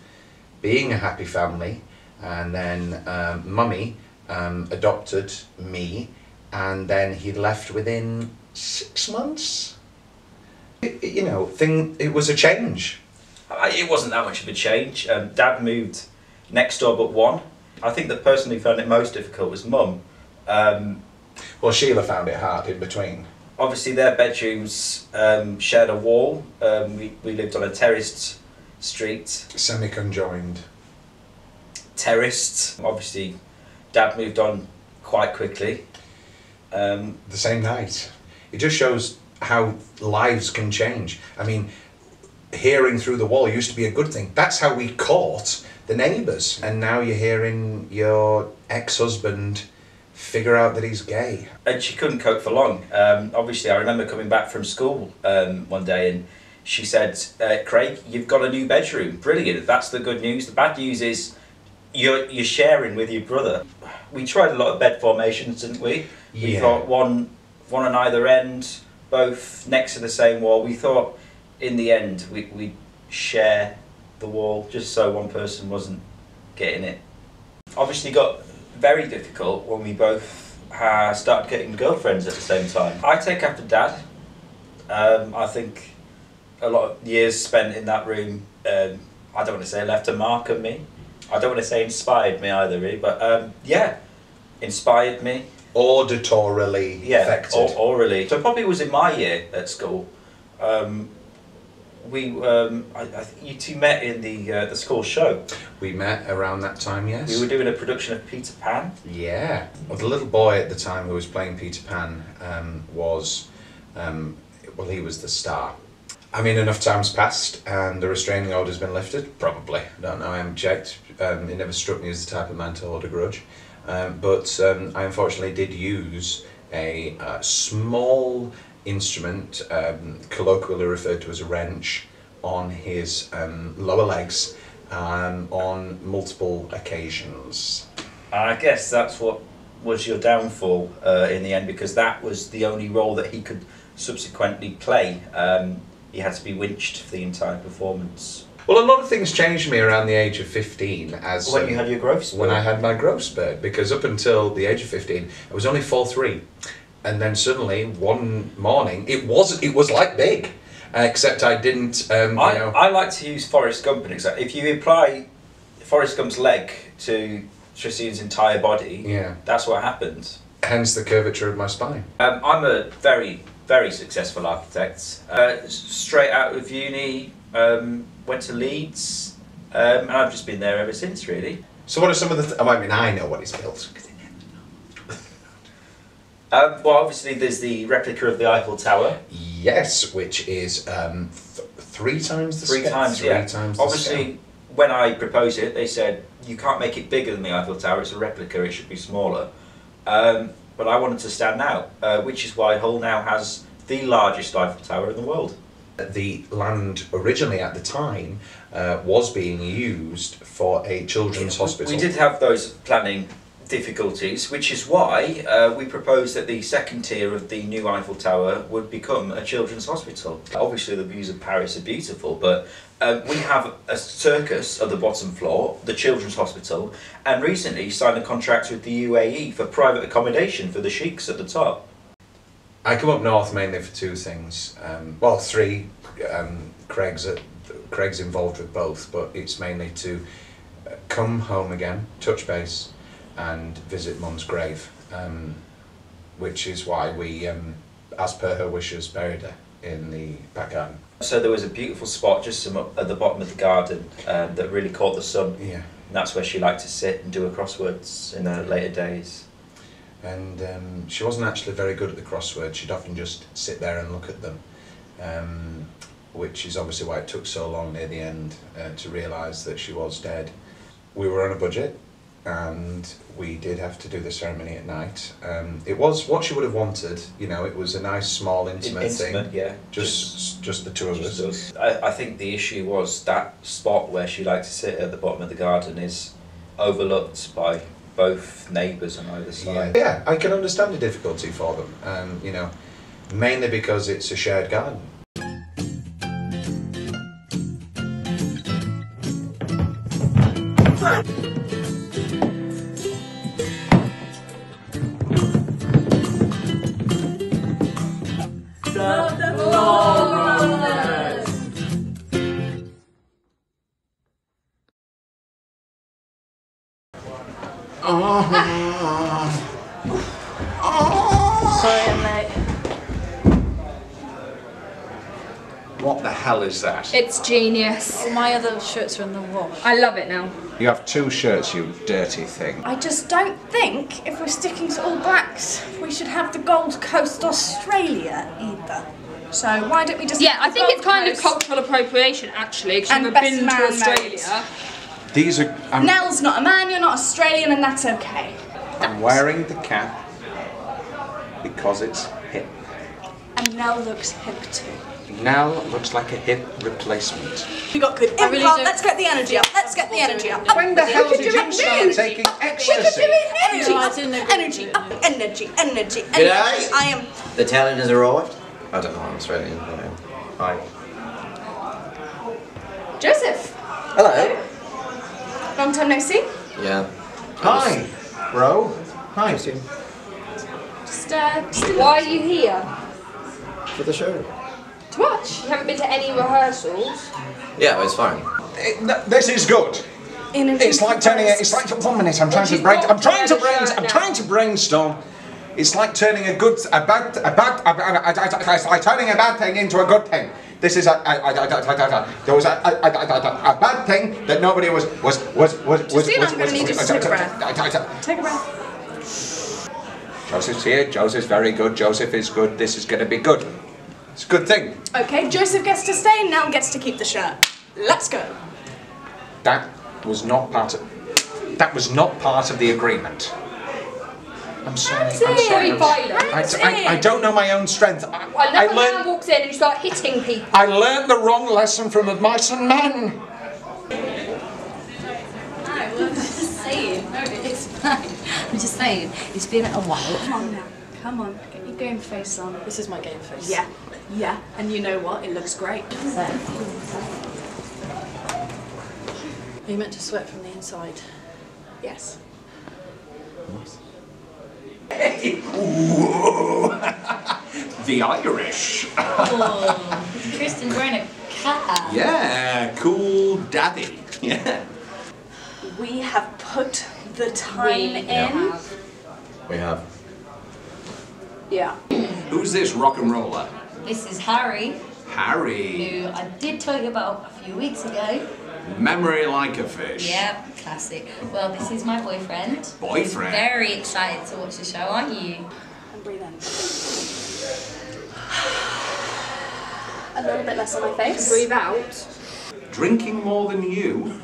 being a happy family, and then Mummy adopted me, and then he left within 6 months. It was a change. It wasn't that much of a change. Dad moved next door but one. I think the person who found it most difficult was Mum. Well, Sheila found it hard in between. Obviously their bedrooms shared a wall. We lived on a terraced street. Semi-conjoined. Terraced. Obviously Dad moved on quite quickly. The same night. It just shows how lives can change. I mean, hearing through the wall used to be a good thing. That's how we caught the neighbours. And now you're hearing your ex-husband figure out that he's gay. And she couldn't cope for long. Obviously I remember coming back from school one day and she said, Craig, you've got a new bedroom. Brilliant, that's the good news. The bad news is you're sharing with your brother. We tried a lot of bed formations, didn't we? Yeah. We thought one on either end, both next to the same wall. We thought in the end we'd share the wall just so one person wasn't getting it. Obviously got very difficult when we both started getting girlfriends at the same time. I take after Dad. I think a lot of years spent in that room, I don't want to say left a mark on me. I don't want to say inspired me either, really, but yeah, inspired me. Auditorily affected. Orally. So probably it was in my year at school. I think you two met in the school show. We met around that time, yes. We were doing a production of Peter Pan. Yeah. Well, the little boy at the time who was playing Peter Pan was, well, he was the star. I mean, enough time's passed and the restraining order's been lifted. Probably. I don't know, I haven't checked. It never struck me as the type of man to hold a grudge. But I unfortunately did use a small instrument, colloquially referred to as a wrench, on his lower legs on multiple occasions. And I guess that's what was your downfall in the end, because that was the only role that he could subsequently play. He had to be winched for the entire performance. Well, a lot of things changed me around the age of 15 as... When you had your growth spurt? When I had my growth spurt, because up until the age of 15 I was only 4'3", and then suddenly one morning it was like big, except I didn't, I like to use Forrest Gump as an example. If you apply Forrest Gump's leg to Tristian's entire body, yeah, that's what happened. Hence the curvature of my spine. I'm a very, very successful architect. Straight out of uni, went to Leeds, and I've just been there ever since, really. So what are some of the... I know what he's built. Well, obviously there's the replica of the Eiffel Tower. Yes, which is 3 times the scale. 3 times, yeah. 3 times the obviously, scale. when I proposed it, they said, you can't make it bigger than the Eiffel Tower, it's a replica, it should be smaller. But I wanted to stand out, which is why Hull now has the largest Eiffel Tower in the world. The land originally at the time was being used for a children's hospital. We did have those planning difficulties, which is why we proposed that the second tier of the new Eiffel Tower would become a children's hospital. Obviously the views of Paris are beautiful, but we have a circus at the bottom floor, the children's hospital, and recently signed a contract with the UAE for private accommodation for the sheiks at the top. I come up north mainly for 2 things. Well, 3. Craig's involved with both, but it's mainly to come home again, touch base, and visit Mum's grave, which is why we, as per her wishes, buried her in the back garden. So there was a beautiful spot just up at the bottom of the garden that really caught the sun. Yeah. And that's where she liked to sit and do her crosswords in her later days. And she wasn't actually very good at the crosswords. She'd often just sit there and look at them, which is obviously why it took so long near the end to realise that she was dead. We were on a budget, and we did have to do the ceremony at night. It was what she would have wanted, you know. It was a nice, small, intimate thing. Yeah. Just the two of us. I think the issue was that spot where she liked to sit at the bottom of the garden is overlooked by both neighbours on either side. Yeah, I can understand the difficulty for them, you know, mainly because it's a shared garden. Sorry I'm late. What the hell is that? It's genius. All my other shirts are in the wash. I love it now. You have 2 shirts, you dirty thing. I just don't think, if we're sticking to all blacks, we should have the Gold Coast Australia either. So why don't we just... Yeah, I think it's kind of cultural appropriation, actually, because you've been to Australia. These are... Nell's not a man, you're not Australian, and that's okay. I'm wearing the cap because it's hip. And Nell looks hip too. Nell looks like a hip replacement. We got good improv, really don't- let's get the energy up, let's get the energy up. When the hell did you start taking ecstasy? Energy up, energy up, energy, energy, energy. G'day. I am... The talent has arrived. I don't know, I'm Australian. Hi. Joseph. Hello. Long time no see. Yeah. Hi, bro. Hi. Just Why are you here? For the show. To watch? You haven't been to any rehearsals? Yeah, it's fine. This is good. It's like turning it. It's like 1 minute. I'm trying to brainstorm. It's like turning it's like turning a bad thing into a good thing. This is there was a bad thing that nobody was. Justine, I'm going to need you to take a breath. Take a breath. Joseph's here. Joseph's very good. Joseph is good. This is going to be good. It's a good thing. Okay, Joseph gets to stay, Nell gets to keep the shirt. Let's go. That was not part of the agreement. I'm sorry. That's very violent. I don't know my own strength. Another man walks in and you start hitting people. I learned the wrong lesson from the mice and men. No, I'm just saying. No, it's fine. I'm just saying. It's been a while. Come on now. Come on. Get your game face on. This is my game face. Yeah. Yeah. And you know what? It looks great. Are you meant to sweat from the inside? Yes. Hey. The Irish. Oh, Tristian's wearing a cap. Yeah, cool daddy. Yeah. We have put the time in. We have. Yeah. Who's this rock and roller? This is Harry, Harry. who I did tell you about a few weeks ago. Memory like a fish. Yeah, classic. Well, this is my boyfriend. Boyfriend? Very excited to watch the show, aren't you? And breathe in. A little bit less on my face. Breathe out. Drinking more than you?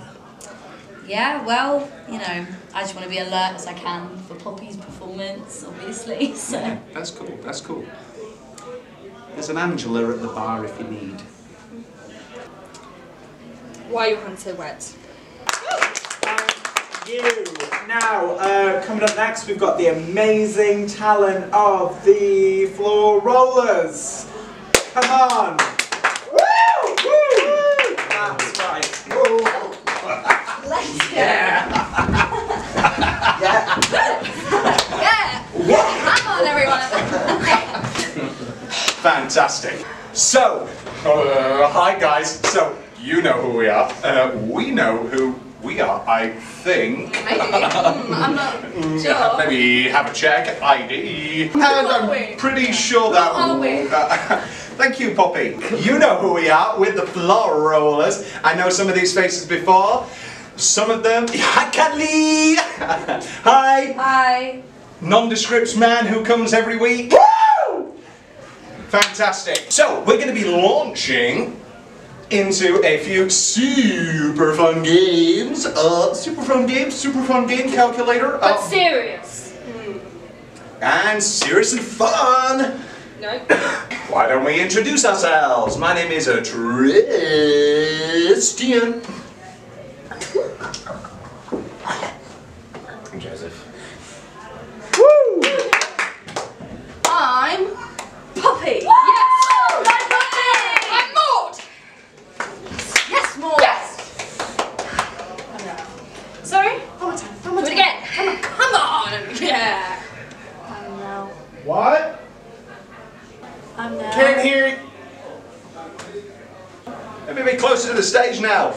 Yeah, well, you know, I just want to be alert as I can for Poppy's performance, obviously. So. Yeah, that's cool, that's cool. There's an Angela at the bar if you need. Why are your hands so wet? You. Now, coming up next, we've got the amazing talent of the Floor Rollers. Come on. Woo! Woo! That's right. Woo! Let's go. Yeah. Yeah. Come on, everyone. Fantastic. So, hi guys. So, you know who we are. We know who we are, I think. I do. I'm not sure. Maybe have a check. ID. And I'm pretty sure that... Thank you, Poppy. You know who we are. We're the Floor Rollers. I know some of these faces before. Some of them... Hi, Kathleen! Hi! Hi. nondescript man who comes every week. Woo! Fantastic. So, we're going to be launching into a few super fun games. Super fun game calculator. But serious. And serious and fun. No. Why don't we introduce ourselves? My name is Tristian. I'm Joseph. Woo! I'm Poppy. Yes! I'm Poppy! I'm Maude! Yes, Maude. Yes! Sorry? One more time. Do it again. Come on. Yeah. I'm Nell. What? I'm Nell. Can't hear you. Let me be closer to the stage now.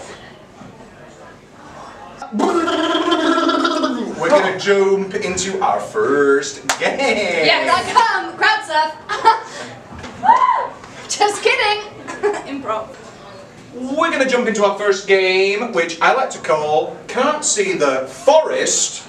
We're gonna jump into our first game. Yes, I come. Crowd surf. Just kidding. Improv. We're gonna jump into our first game, which I like to call Can't See the Forest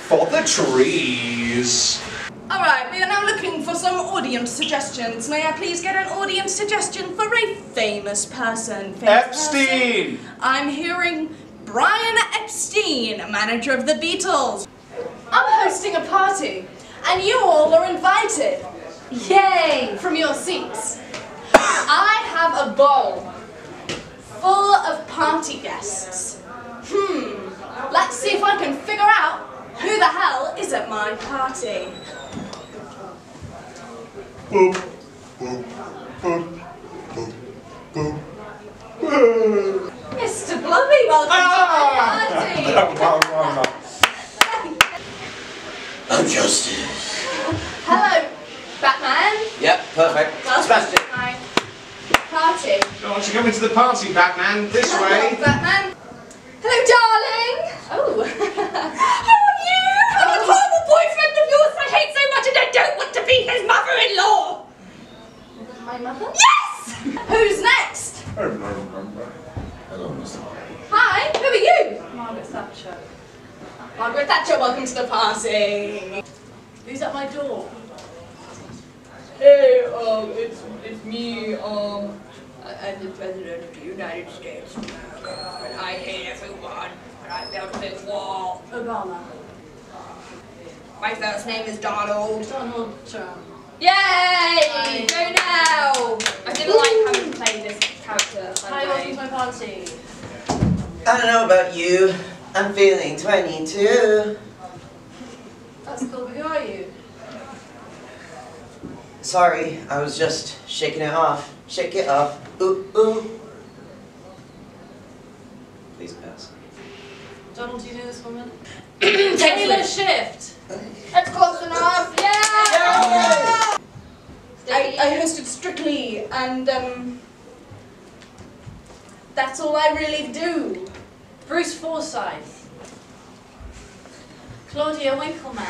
for the Trees. Alright, we are now looking for some audience suggestions. May I please get an audience suggestion for a famous person? Epstein! I'm hearing Brian Epstein, manager of the Beatles. I'm hosting a party, and you all are invited. Yay! From your seats. I have a bowl full of party guests. Let's see if I can figure out who the hell is at my party. Boop, boop, boop, boop, boop, boop. Mr. Blubby, welcome to my party. I'm Justice. Hello, Batman. Yep, perfect. Welcome to my party. Why don't you come into the party, Batman? This way. Batman. Hello, darling. Oh. How are you? I'm a horrible boyfriend of yours I hate so much and I don't want to be his mother-in-law. My mother? Yes! Who's next? Hello, Mr. Hi, who are you? Margaret Thatcher. Margaret Thatcher, welcome to the party. Who's at my door? Hey, it's me, I'm the President of the United States of America, and I hate everyone, and I built this wall. Obama. My first name is Donald. Donald Trump. Yay! Go now! I didn't like having to play this character. Hi, welcome to my party. I don't know about you. I'm feeling 22. That's cool, but who are you? Sorry, I was just shaking it off. Shake it off. Ooh, ooh. Please pass. Donald, do you know this woman? Taylor Shift. That's close enough. Yeah! I hosted Strictly, and that's all I really do. Bruce Forsyth. Claudia Winkleman.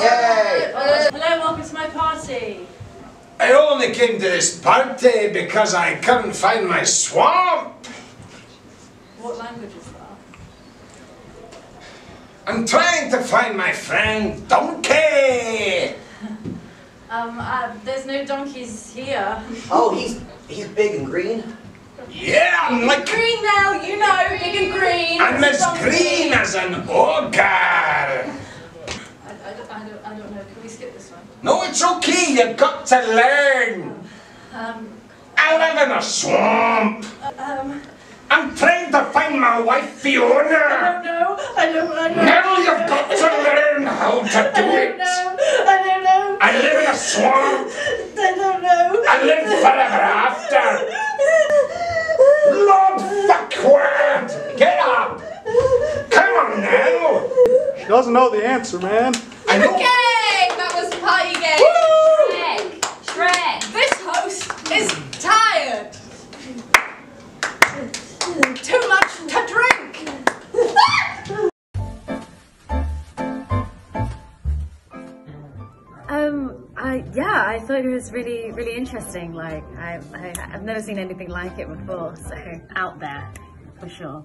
Yay! Hello, welcome to my party. I only came to this party because I couldn't find my swamp. What language is that? I'm trying to find my friend Donkey. There's no donkeys here. Oh, he's big and green. Yeah, I'm like green now, you know, big and green. I'm as green as an ogre. I don't know. Can we skip this one? No, it's okay. You've got to learn. I live in a swamp. I'm trying to find my wife Fiona. I don't know. Now you've got to learn how to do it. I don't know. I live in a swamp. I don't know. I live forever after. Lord fuckward! Get up! Come on now! She doesn't know the answer, man. I know. Okay, that was the party game. Shrek. This host is tired. Too much to drink. I thought it was really, really interesting. Like, I've never seen anything like it before, so out there, for sure.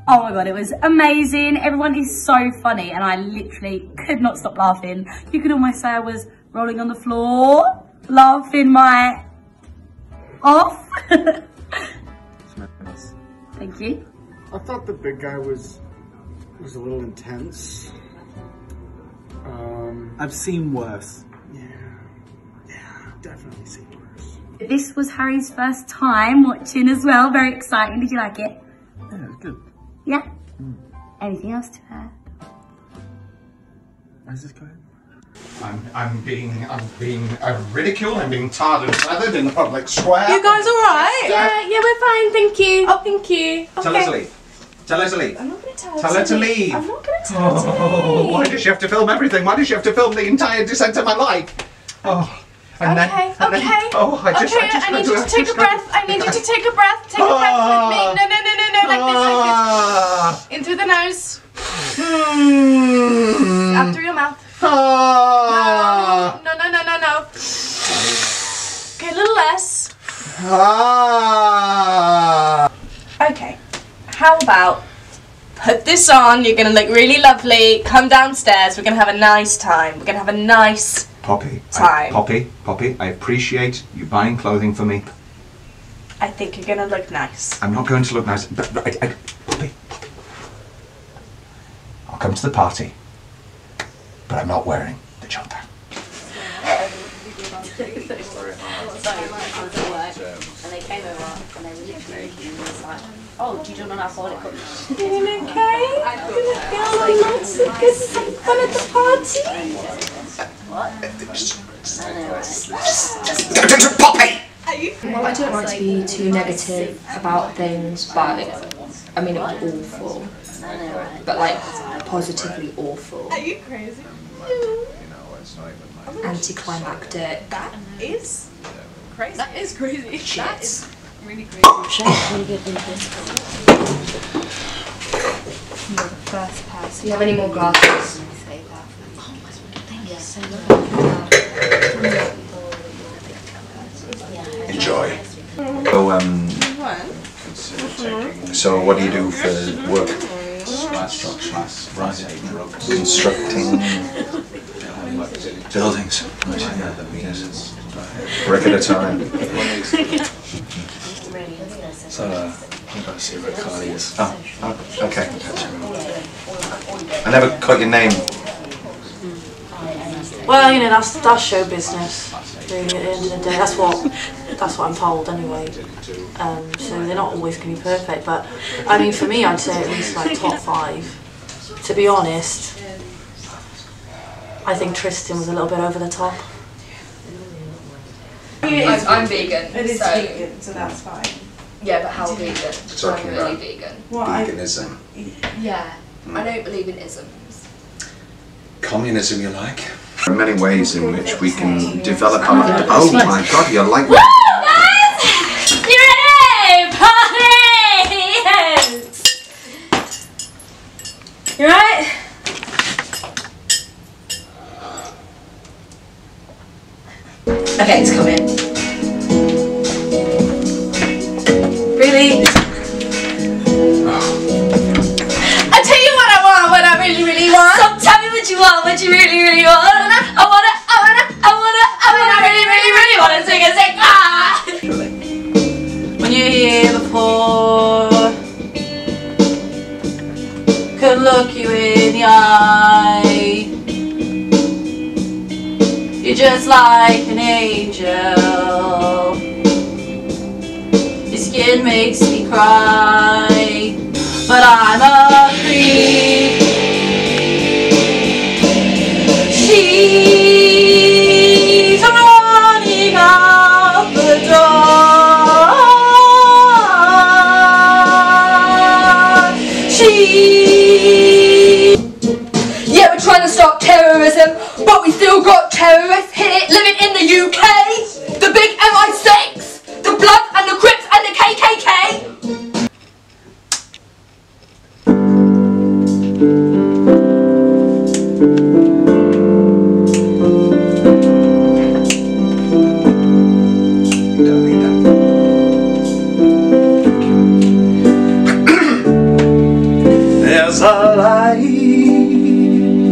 Oh my god, it was amazing. Everyone is so funny and I literally could not stop laughing. You could almost say I was rolling on the floor, laughing my off. Thank you. I thought the big guy was a little intense. I've seen worse. Yeah, definitely seen worse. This was Harry's first time watching as well. Very exciting. Did you like it? Yeah, it was good. Yeah? Anything else to add? Where's this going? I'm being ridiculed. I'm being tarred and feathered in the public square. You guys all right? Yeah, we're fine, thank you. Oh, thank you. Tell her to leave. Tell her to leave. I'm not going to tell Tell her to leave. I'm not going to tell her to leave. Why does she have to film everything? Why does she have to film the entire descent of my life? Oh. And then, Okay. I just I need you to take a breath. I need you to take a breath. Take a breath with me. No. Like this. In through the nose. Out through your mouth. No. Okay, a little less. Okay. How about put this on? You're gonna look really lovely. Come downstairs. We're gonna have a nice time. We're gonna have a nice Poppy, time. Poppy, I appreciate you buying clothing for me. I think you're gonna look nice. I'm not going to look nice, but Poppy, I'll come to the party, but I'm not wearing the jumper. And they came over and they were literally like, oh, do you know how far it comes? Feeling okay? Feeling nice and good and have fun at the party? Poppy! Well, I don't like to be too negative about things, but I mean, it was awful. But like, positively awful. Are you crazy? Anticlimactic. That is crazy. That is crazy. Shit. That is really crazy. You're the first person. Do you have any more glasses? Enjoy. So what do you do for work? Constructing buildings. Brick at a time. So, I'm going to see Ricardius. Oh, okay. I never caught your name. Well, you know, that's show business. Really, at the end of the day, that's what I'm told anyway. So they're not always going to be perfect, but I mean, for me, I'd say at least like top 5. To be honest, I think Tristian was a little bit over the top. I'm vegan. It is so vegan, so that's fine. Yeah, but how vegan? Talking I'm about really vegan. veganism. Yeah, I don't believe in isms. Communism, you like? There are many ways in which we can develop our... Oh my god, you're like... Woo, guys! You ready? Party! You right? Okay, it's coming. Really? I tell you what I want, what I really, really want. So tell me what you want, what you really, really want. I really, really, really want to sing and sing. Ah! When you're here before, could look you in the eye. You're just like an angel. Your skin makes me cry, but I'm a creep. She's running out the door. Yeah, we're trying to stop terrorism, but we still got terrorists here living in the UK. The big MI6, the Bloods and the Crips and the KKK. a light in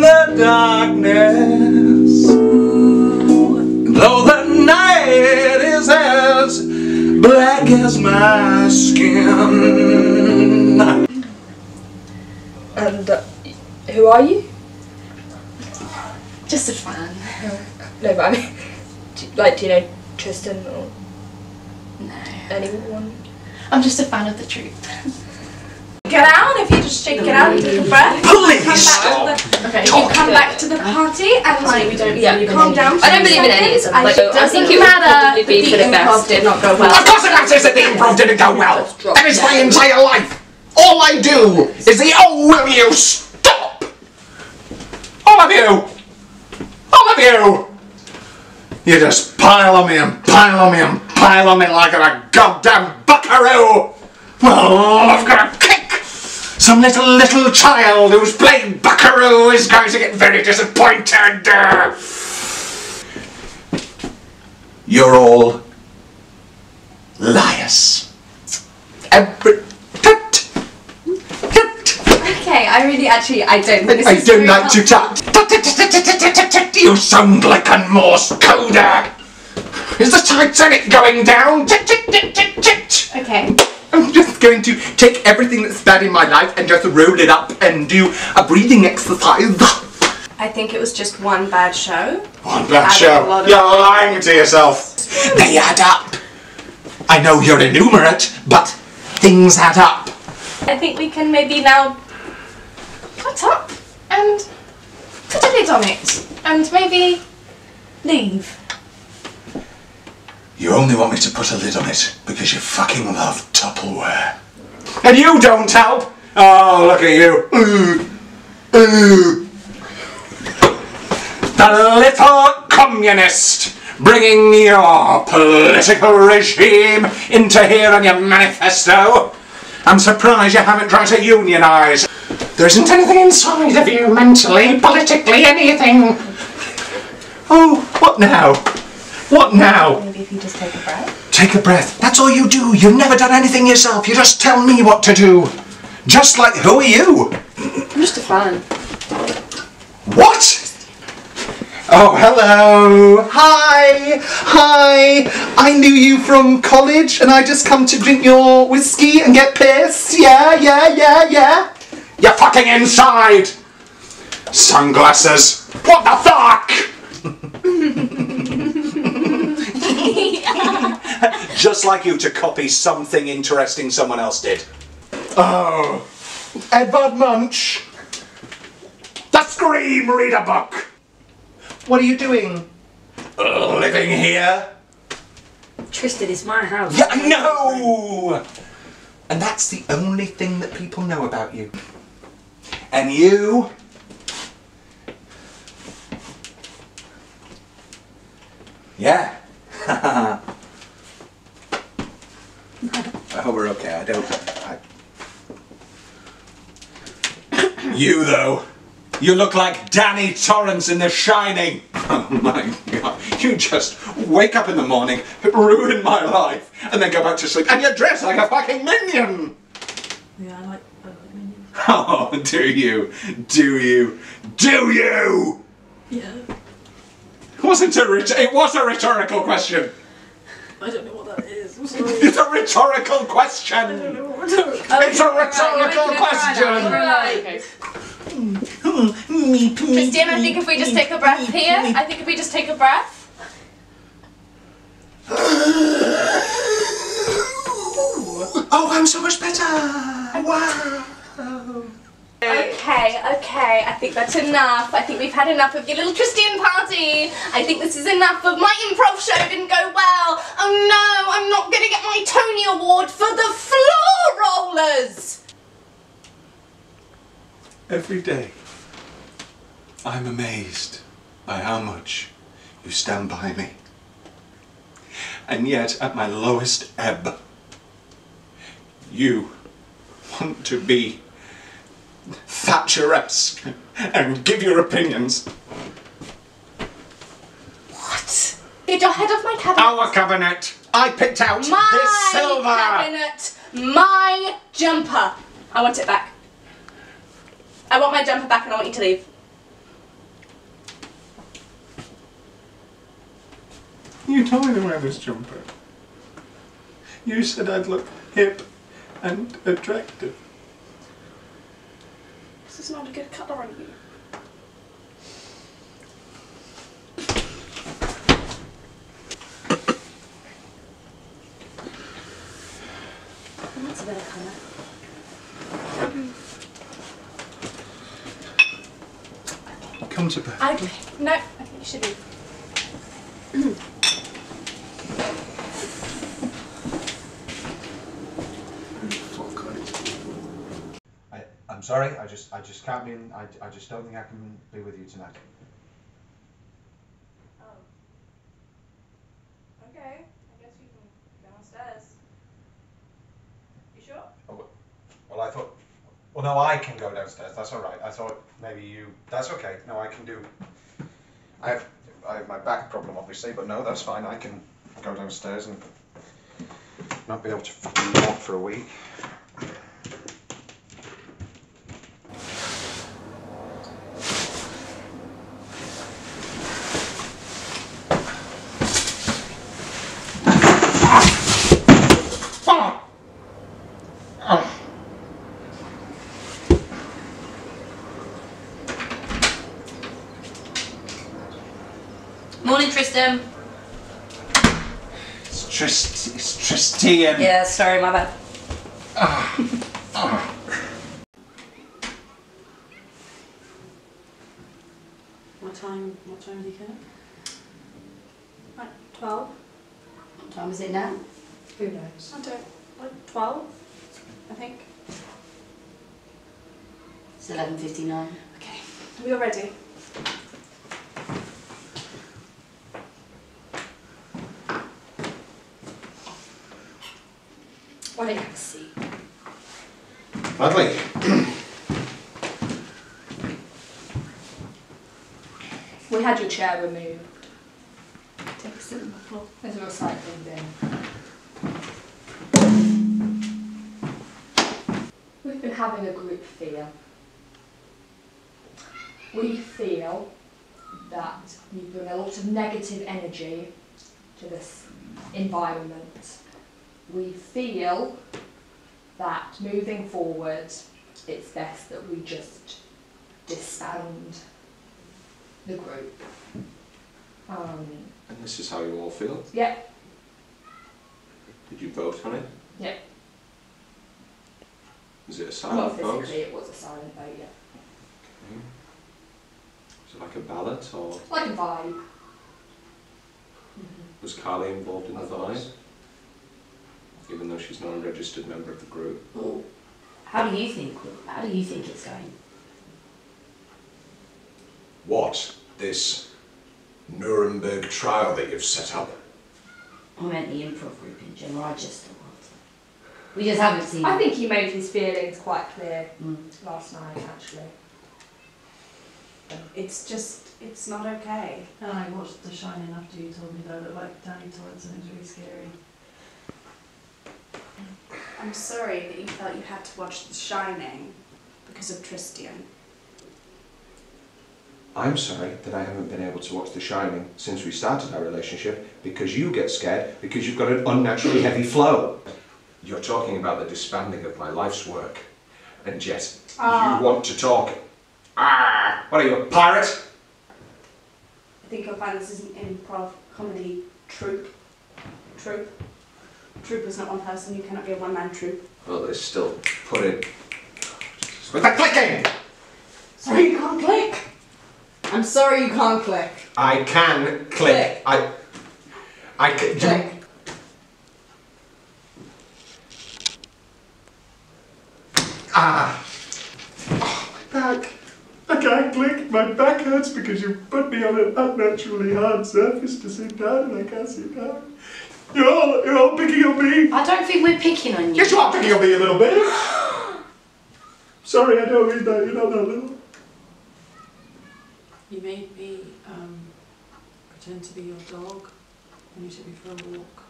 the darkness, though the night is as black as my skin. And who are you? Just a fan. No, but I mean, do you know Tristian or anyone? I'm just a fan of the troupe. Get out if you just shake it out and take a breath. Please stop. Okay, you come back to the party and like we don't calm down. I don't believe in any of them. I think it matter that the improv did not go well. Of course it matters that the improv didn't go well. That is my entire life. All I do is the oh will you stop? All of you. All of you. You just pile on me and pile on me and pile on me like a goddamn buckaroo. Well, I've got to kick. Some little child who's playing buckaroo is going to get very disappointed. You're all liars. Every... Okay, I don't think I don't like to talk. You sound like a Morse coder. Is the Titanic going down? Okay. I'm just going to take everything that's bad in my life and just roll it up and do a breathing exercise. I think it was just one bad show. One bad show? You're lying to yourself. They add up. I know you're innumerate, but things add up. I think we can maybe now cut up and put a lid on it and maybe leave. You only want me to put a lid on it because you fucking love Tupperware. And you don't help! Oh, look at you. The little communist bringing your political regime into here on your manifesto. I'm surprised you haven't tried to unionise. There isn't anything inside of you, mentally, politically, anything. Oh, what now? What now? Maybe if you just take a breath. Take a breath. That's all you do. You've never done anything yourself. You just tell me what to do. Just like, who are you? I'm just a fan. What? Oh, hello. Hi. Hi. I knew you from college and I just come to drink your whiskey and get pissed. Yeah. You're fucking inside. Sunglasses. What the fuck? Just like you to copy something interesting someone else did. Oh. Edvard Munch. The Scream Reader book. What are you doing? Living here? Tristan, it's my house. Yeah, I know! And that's the only thing that people know about you. And you... Yeah. I hope we're okay. You, though. You look like Danny Torrance in The Shining. Oh my God. You just wake up in the morning, ruin my life, and then go back to sleep, and you dress like a fucking minion. Yeah, I like minions. Oh, do you? Do you? Do you? Yeah. It was a rhetorical question. I don't know what that is. I'm sorry. It's a rhetorical question. I don't know what rhetorical. It's a rhetorical question. Okay. Tristian, I think if we just take a breath here, Oh, I'm so much better. Wow. Okay, I think that's enough. I think we've had enough of your little Tristian party. I think this is enough of my improv show didn't go well. Oh no, I'm not gonna get my Tony Award for the floor rollers. Every day, I'm amazed by how much you stand by me. And yet, at my lowest ebb, you want to be Thatcheresque and give your opinions. What? Get your head off my cabinet. Our cabinet. I picked out this silver. My cabinet. My jumper. I want it back. I want my jumper back and I want you to leave. You told me to wear this jumper. You said I'd look hip and attractive. This is not a good colour on you. That's a better colour. Come to bed. Okay. No, I think you should leave. I'm sorry, I just can't be in, I just don't think I can be with you tonight. Oh. Okay, I guess you can go downstairs. You sure? Oh, well, I thought, well, no, I can go downstairs, that's all right. I thought maybe you, that's okay. No, I can do, I have my back problem, obviously, but no, that's fine. I can go downstairs and not be able to fucking walk for a week. Morning, Tristian. It's Tristian. Yeah, sorry, my bad. What time did he come? Like 12. What time is it now? Who knows? I don't, like 12, I think. It's 11:59. Okay, we all ready? Why don't you have a seat? Lovely. We had your chair removed. Take a sit on the floor. There's a recycling bin. We've been having a group feel. We feel that you bring a lot of negative energy to this environment. We feel that moving forward, it's best that we just disband the group. And this is how you all feel? Yeah. Did you vote on it? Yeah. Is it a Well, silent vote? physically it was a silent vote, yeah. Okay. Is it like a ballot or Like a vibe. was Carly involved in the vibe? Even though she's not a registered member of the group. Well, how do you think it's going? What? This Nuremberg trial that you've set up? I meant the improv group in general. I just don't want to. We just haven't seen. I think he made his feelings quite clear last night, actually. It's not okay. And I watched The Shining after you told me that I looked like Danny Torrance and it was really scary. I'm sorry that you felt you had to watch The Shining because of Tristian. I'm sorry that I haven't been able to watch The Shining since we started our relationship because you get scared because you've got an unnaturally heavy flow. You're talking about the disbanding of my life's work, and yet you want to talk. What are you, a pirate? I think you'll find this is an improv comedy troupe. Troupe is not one person, you cannot be a one-man troupe. Well, they still put it. With the clicking! Sorry, you can't click! I'm sorry you can't click. I can click. I can. Click. Oh, my back. I can't click. My back hurts because you put me on an unnaturally hard surface to sit down and I can't sit down. You're all picking on me. I don't think we're picking on you. Yes, you are picking on me a little bit. Sorry, I don't mean that. You're not that little. You made me pretend to be your dog when you took me for a walk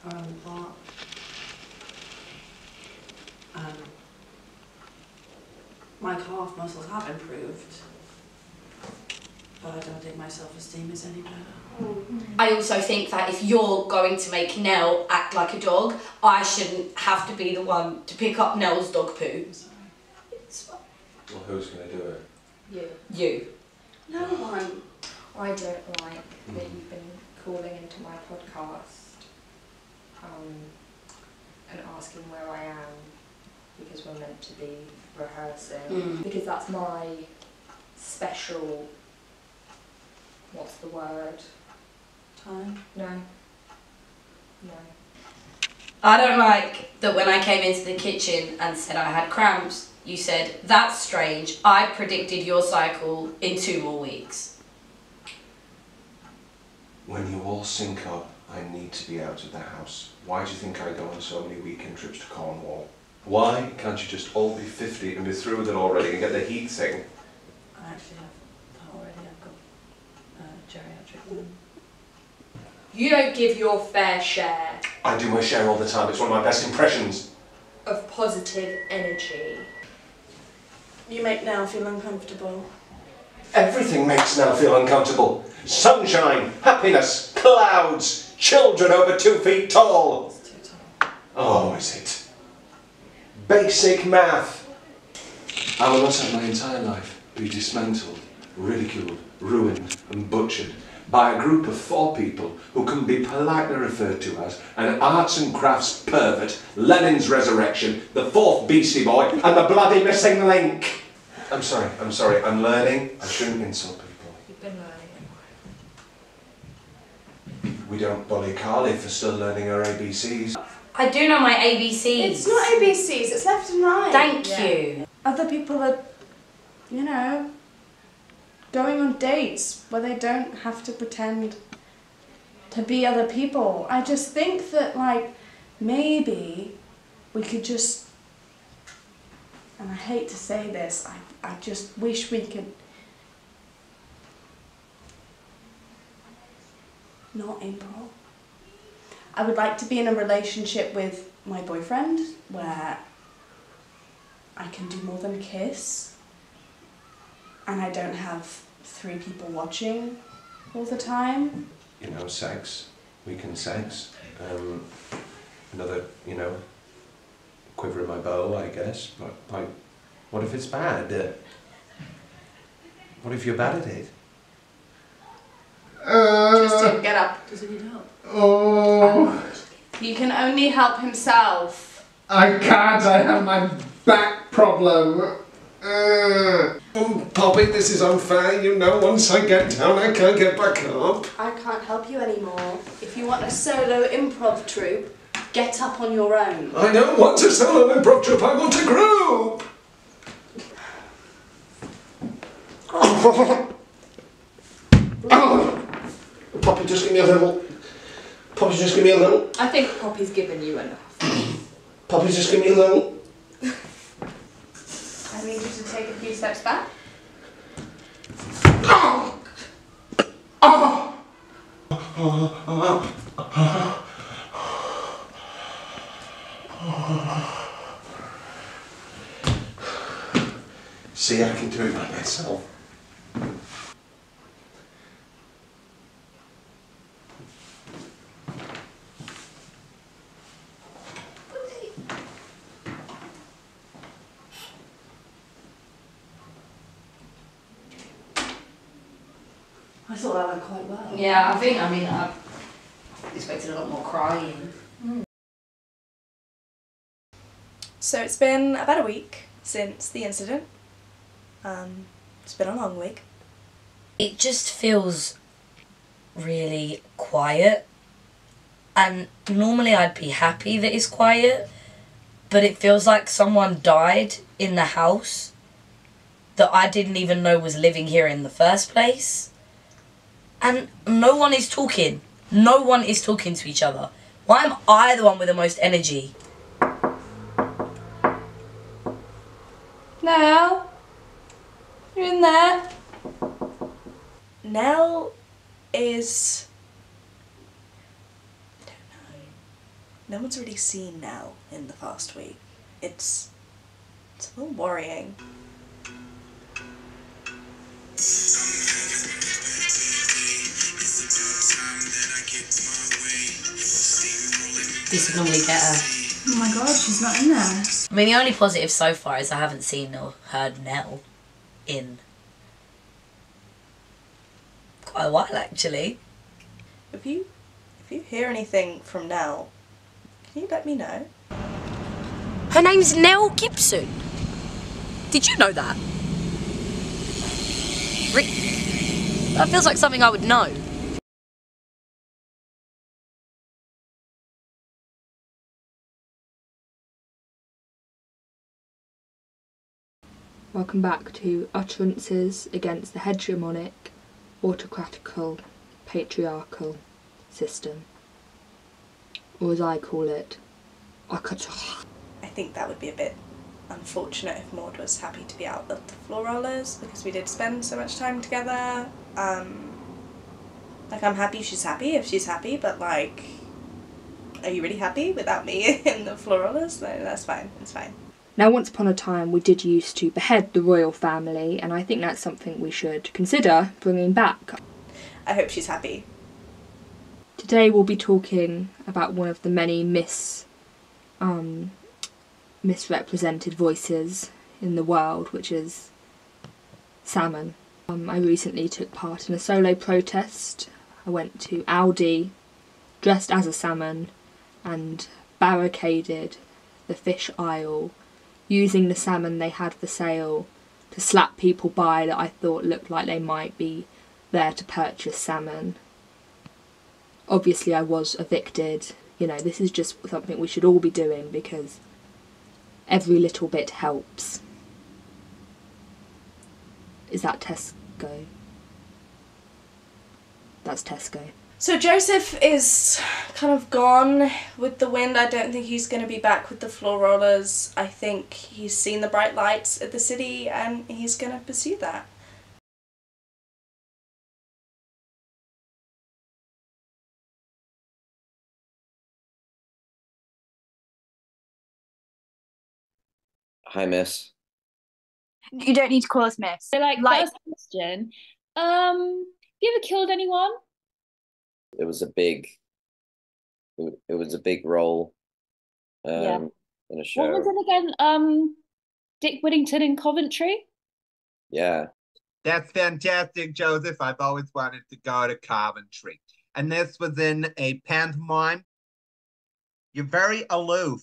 around the park. And my calf muscles have improved, but I don't think my self-esteem is any better. I also think that if you're going to make Nell act like a dog, I shouldn't have to be the one to pick up Nell's dog poo. Well, who's going to do it? You. No one. I don't like that you've been calling into my podcast and asking where I am because we're meant to be rehearsing. Because that's my special, what's the word? Time? No. I don't like that when I came into the kitchen and said I had cramps, you said, that's strange, I predicted your cycle in 2 more weeks. When you all sync up, I need to be out of the house. Why do you think I go on so many weekend trips to Cornwall? Why can't you just all be 50 and be through with it already and get the heat thing? I actually have that already. I've got geriatric. You don't give your fair share I do my share all the time. It's one of my best impressions. of positive energy. You make Nell feel uncomfortable. Everything makes Nell feel uncomfortable. Sunshine, happiness, clouds, children over 2 feet tall. Oh, is it? Basic math. I will not have my entire life be dismantled, ridiculed, ruined and butchered by a group of 4 people who can be politely referred to as an arts and crafts pervert, Lenin's resurrection, the 4th Beastie Boy and the bloody missing link. I'm sorry, I'm learning. I shouldn't insult people. You've been learning. We don't bully Carly for still learning her ABCs. I do know my ABCs. It's not ABCs, it's left and right. Thank you. Other people are, you know, going on dates where they don't have to pretend to be other people. I just think that, like, maybe we could just, and I hate to say this, I just wish we could not improv. I would like to be in a relationship with my boyfriend where I can do more than kiss and I don't have 3 people watching all the time. You know, sex. We can sex. Another, you know, quiver in my bow, I guess. But, like, what if it's bad? What if you're bad at it? Tristian, get up. Does he need help? Oh, He can only help himself. I can't. I have my back problem. Oh, Poppy, this is unfair. You know, once I get down, I can't get back up. I can't help you anymore. If you want a solo improv troupe, get up on your own. I don't want a solo improv troupe. I want a group. Oh. Poppy, just give me a little. Poppy, just give me a little. I think Poppy's given you enough. Poppy, just give me a little. I need you to take a few steps back. Oh. Oh. See, I can do it by myself. I thought that went quite well. Yeah, I expected a lot more crying. So it's been about a week since the incident. It's been a long week. It just feels really quiet. And normally I'd be happy that it's quiet, but it feels like someone died in the house that I didn't even know was living here in the first place. And no one is talking. No one is talking to each other. Why am I the one with the most energy? Nell? You in there? Nell is... I don't know. No one's really seen Nell in the past week. It's a little worrying. This would normally get her. Oh my god, she's not in there. I mean, the only positive so far is I haven't seen or heard Nell in quite a while, actually. If you hear anything from Nell, can you let me know? Her name's Nell Gibson. Did you know that? That feels like something I would know. Welcome back to Utterances Against the Hegemonic, Autocratical, Patriarchal System. Or as I call it, I think that would be a bit unfortunate if Maude was happy to be out of the floor rollers, because we did spend so much time together. Like, I'm happy she's happy if she's happy, but like, are you really happy without me in the floor rollers? No, that's fine, it's fine. Now, once upon a time, we did used to behead the royal family, and I think that's something we should consider bringing back. I hope she's happy. Today we'll be talking about one of the many misrepresented voices in the world, which is salmon. I recently took part in a solo protest. I went to Aldi, dressed as a salmon, and barricaded the fish aisle, using the salmon they had for sale to slap people by that I thought looked like they might be there to purchase salmon. Obviously I was evicted. You know, this is just something we should all be doing because every little bit helps. Is that Tesco? That's Tesco. So Joseph is kind of gone with the wind. I don't think he's going to be back with the floor rollers. I think he's seen the bright lights at the city and he's going to pursue that. Hi, miss. You don't need to call us miss. So, first question, you ever killed anyone? It was a big role in a show. What was it again? Dick Whittington in Coventry? Yeah. That's fantastic, Joseph. I've always wanted to go to Coventry. And this was in a pantomime. You're very aloof.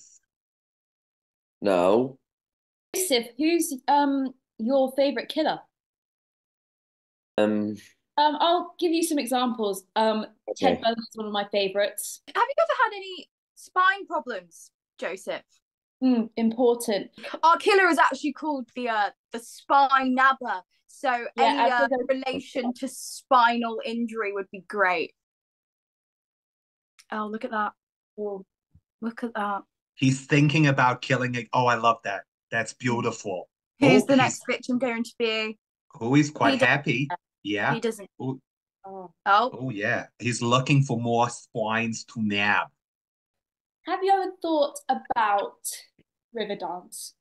No. Joseph, who's your favourite killer? I'll give you some examples. Okay. Ted Bundy's one of my favourites. Have you ever had any spine problems, Joseph? Important. Our killer is actually called the spine nabber. So any relation to spinal injury would be great. Oh, look at that. Oh, look at that. He's thinking about killing it. Oh, I love that. That's beautiful. Who's the next victim going to be? Oh, he's quite happy. Yeah. He doesn't. Oh. Oh, yeah. He's looking for more spines to nab. Have you ever thought about river dance?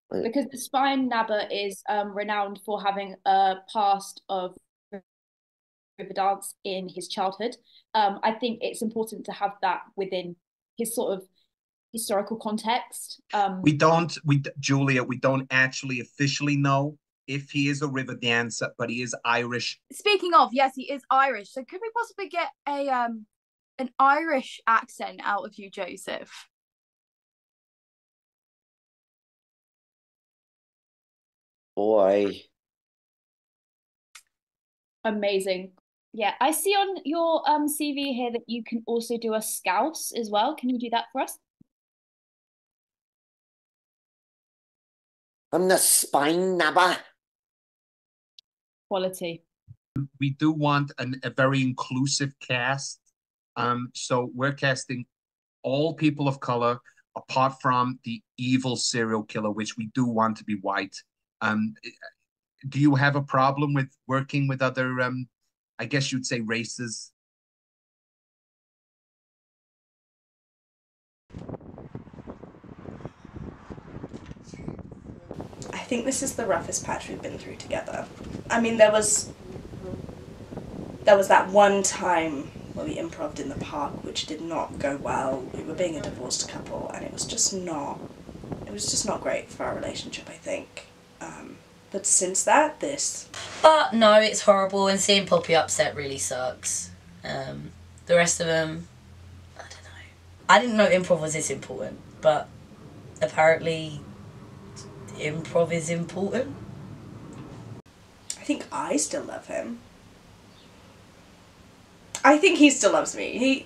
Because the spine nabber is renowned for having a past of river dance in his childhood. I think it's important to have that within his sort of historical context. Julia, we don't actually officially know if he is a river dancer, but he is Irish. Speaking of, yes, he is Irish. So could we possibly get an Irish accent out of you, Joseph? Boy. Amazing. Yeah, I see on your CV here that you can also do a scouse as well. Can you do that for us? I'm the spine nabber. Quality. We do want a very inclusive cast. So we're casting all people of color, apart from the evil serial killer, which we do want to be white. Do you have a problem with working with other, I guess you'd say, races? I think this is the roughest patch we've been through together. I mean, there was that one time where we improved in the park, which did not go well. We were being a divorced couple, and it was just not great for our relationship, I think. But since that, this. But no, it's horrible, and seeing Poppy upset really sucks. The rest of them, I don't know. I didn't know improv was this important, but apparently improv is important. I think I still love him. I think he still loves me.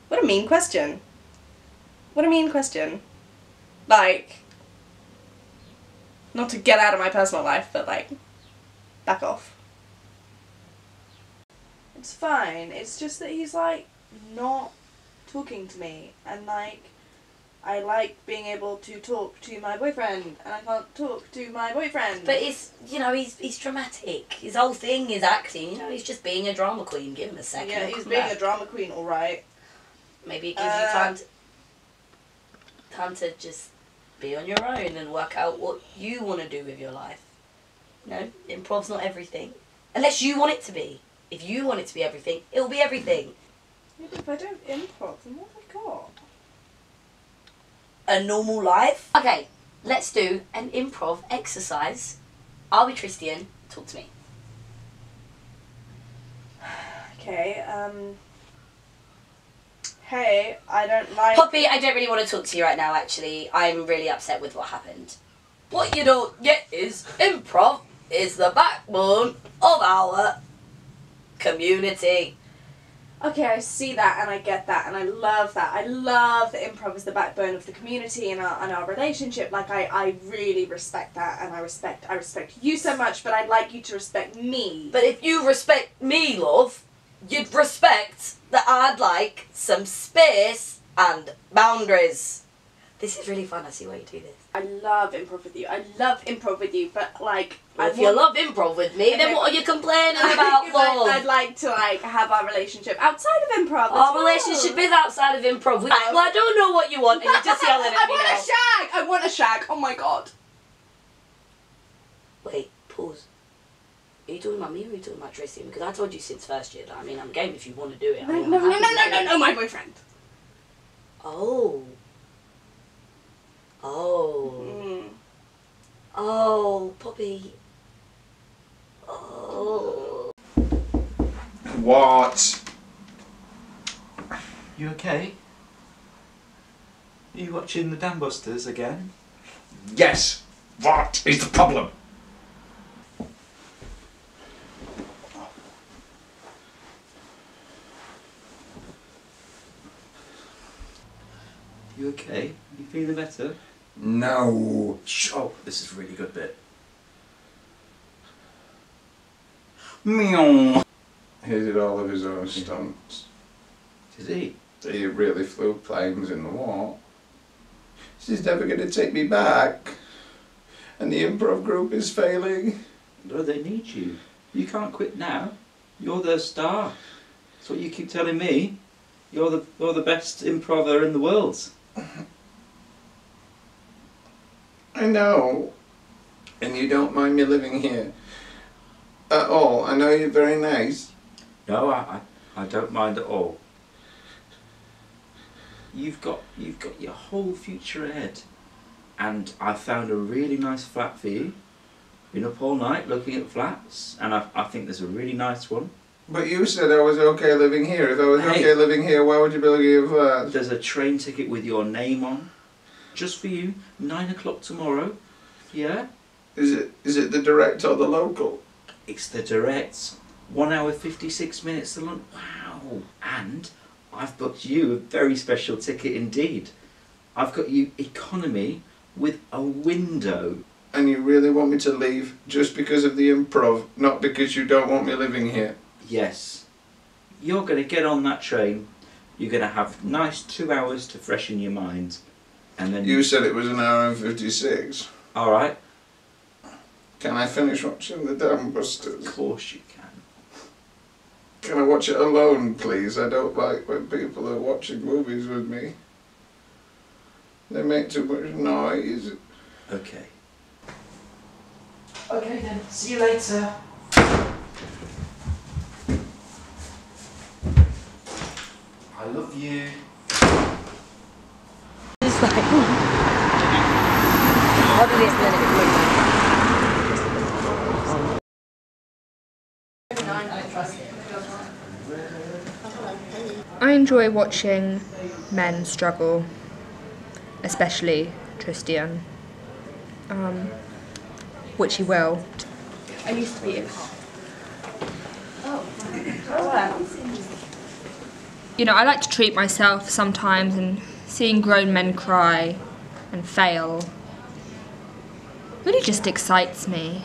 What a mean question. What a mean question. Like, not to get out of my personal life, but like, back off. It's fine. It's just that he's like not talking to me, and like I like being able to talk to my boyfriend, and I can't talk to my boyfriend. But it's, you know, he's dramatic. His whole thing is acting. You know, he's just being a drama queen. Give him a second. Yeah, he's being a drama queen, all right. Maybe it gives you time to just be on your own and work out what you want to do with your life. You know, improv's not everything. Unless you want it to be. If you want it to be everything, it'll be everything. Yeah, but if I don't improv, then what have I got? A normal life? Okay, let's do an improv exercise. I'll be Tristian. Talk to me. Okay, hey, I don't like... Poppy, I don't really want to talk to you right now, actually. I'm really upset with what happened. What you don't get is improv is the backbone of our community. Okay, I see that and I get that and I love that. I love that improv is the backbone of the community and our relationship. Like, I really respect that, and I respect you so much, but I'd like you to respect me. But if you respect me, love, you'd respect that I'd like some space and boundaries. This is really fun. I see why you do this. I love improv with you. I love improv with you, but like... Well, if you love improv with me, then what are you complaining about, love? I'd like to like have our relationship outside of improv. Our relationship is outside of improv. Well, I don't know what you want, and you're just yelling at me now. I want a shag! I want a shag! Oh my god. Wait, pause. Are you talking about me or are you talking about Tristian? Because I told you since first year that, I mean, I'm game if you want to do it. No, my boyfriend. Oh. Oh. Oh, Poppy. Oh. What? You okay? Are you watching the Dam Busters again? Yes. What is the problem? You okay? You feeling better? No. Oh, this is a really good bit. Meow. He did all of his own stunts. Did he? He really flew planes in the war. She's never going to take me back. And the improv group is failing. No, they need you. You can't quit now. You're their star. That's what you keep telling me. You're the best improver in the world. I know. And you don't mind me living here at all. I know you're very nice. No, I don't mind at all. You've got your whole future ahead. And I found a really nice flat for you. Been up all night looking at flats, and I think there's a really nice one. But you said I was okay living here. If I was okay living here, why would you be looking at flats? There's a train ticket with your name on. Just for you, 9 o'clock tomorrow. Yeah? Is it the direct or the local? It's the direct. 1 hour 56 minutes to London. Wow! And I've booked you a very special ticket indeed. I've got you economy with a window. And you really want me to leave just because of the improv, not because you don't want me living here? Yes. You're going to get on that train. You're going to have nice 2 hours to freshen your mind. And then You said it was 1 hour and 56. Alright. Can I finish watching the Dam Busters? Of course you can. Can I watch it alone, please? I don't like when people are watching movies with me. They make too much noise. Okay. Okay then, see you later. love you. It's like, what did it then? I enjoy watching men struggle, especially Tristian, which he will. I used to be improv. You know, I like to treat myself sometimes, and seeing grown men cry and fail really just excites me.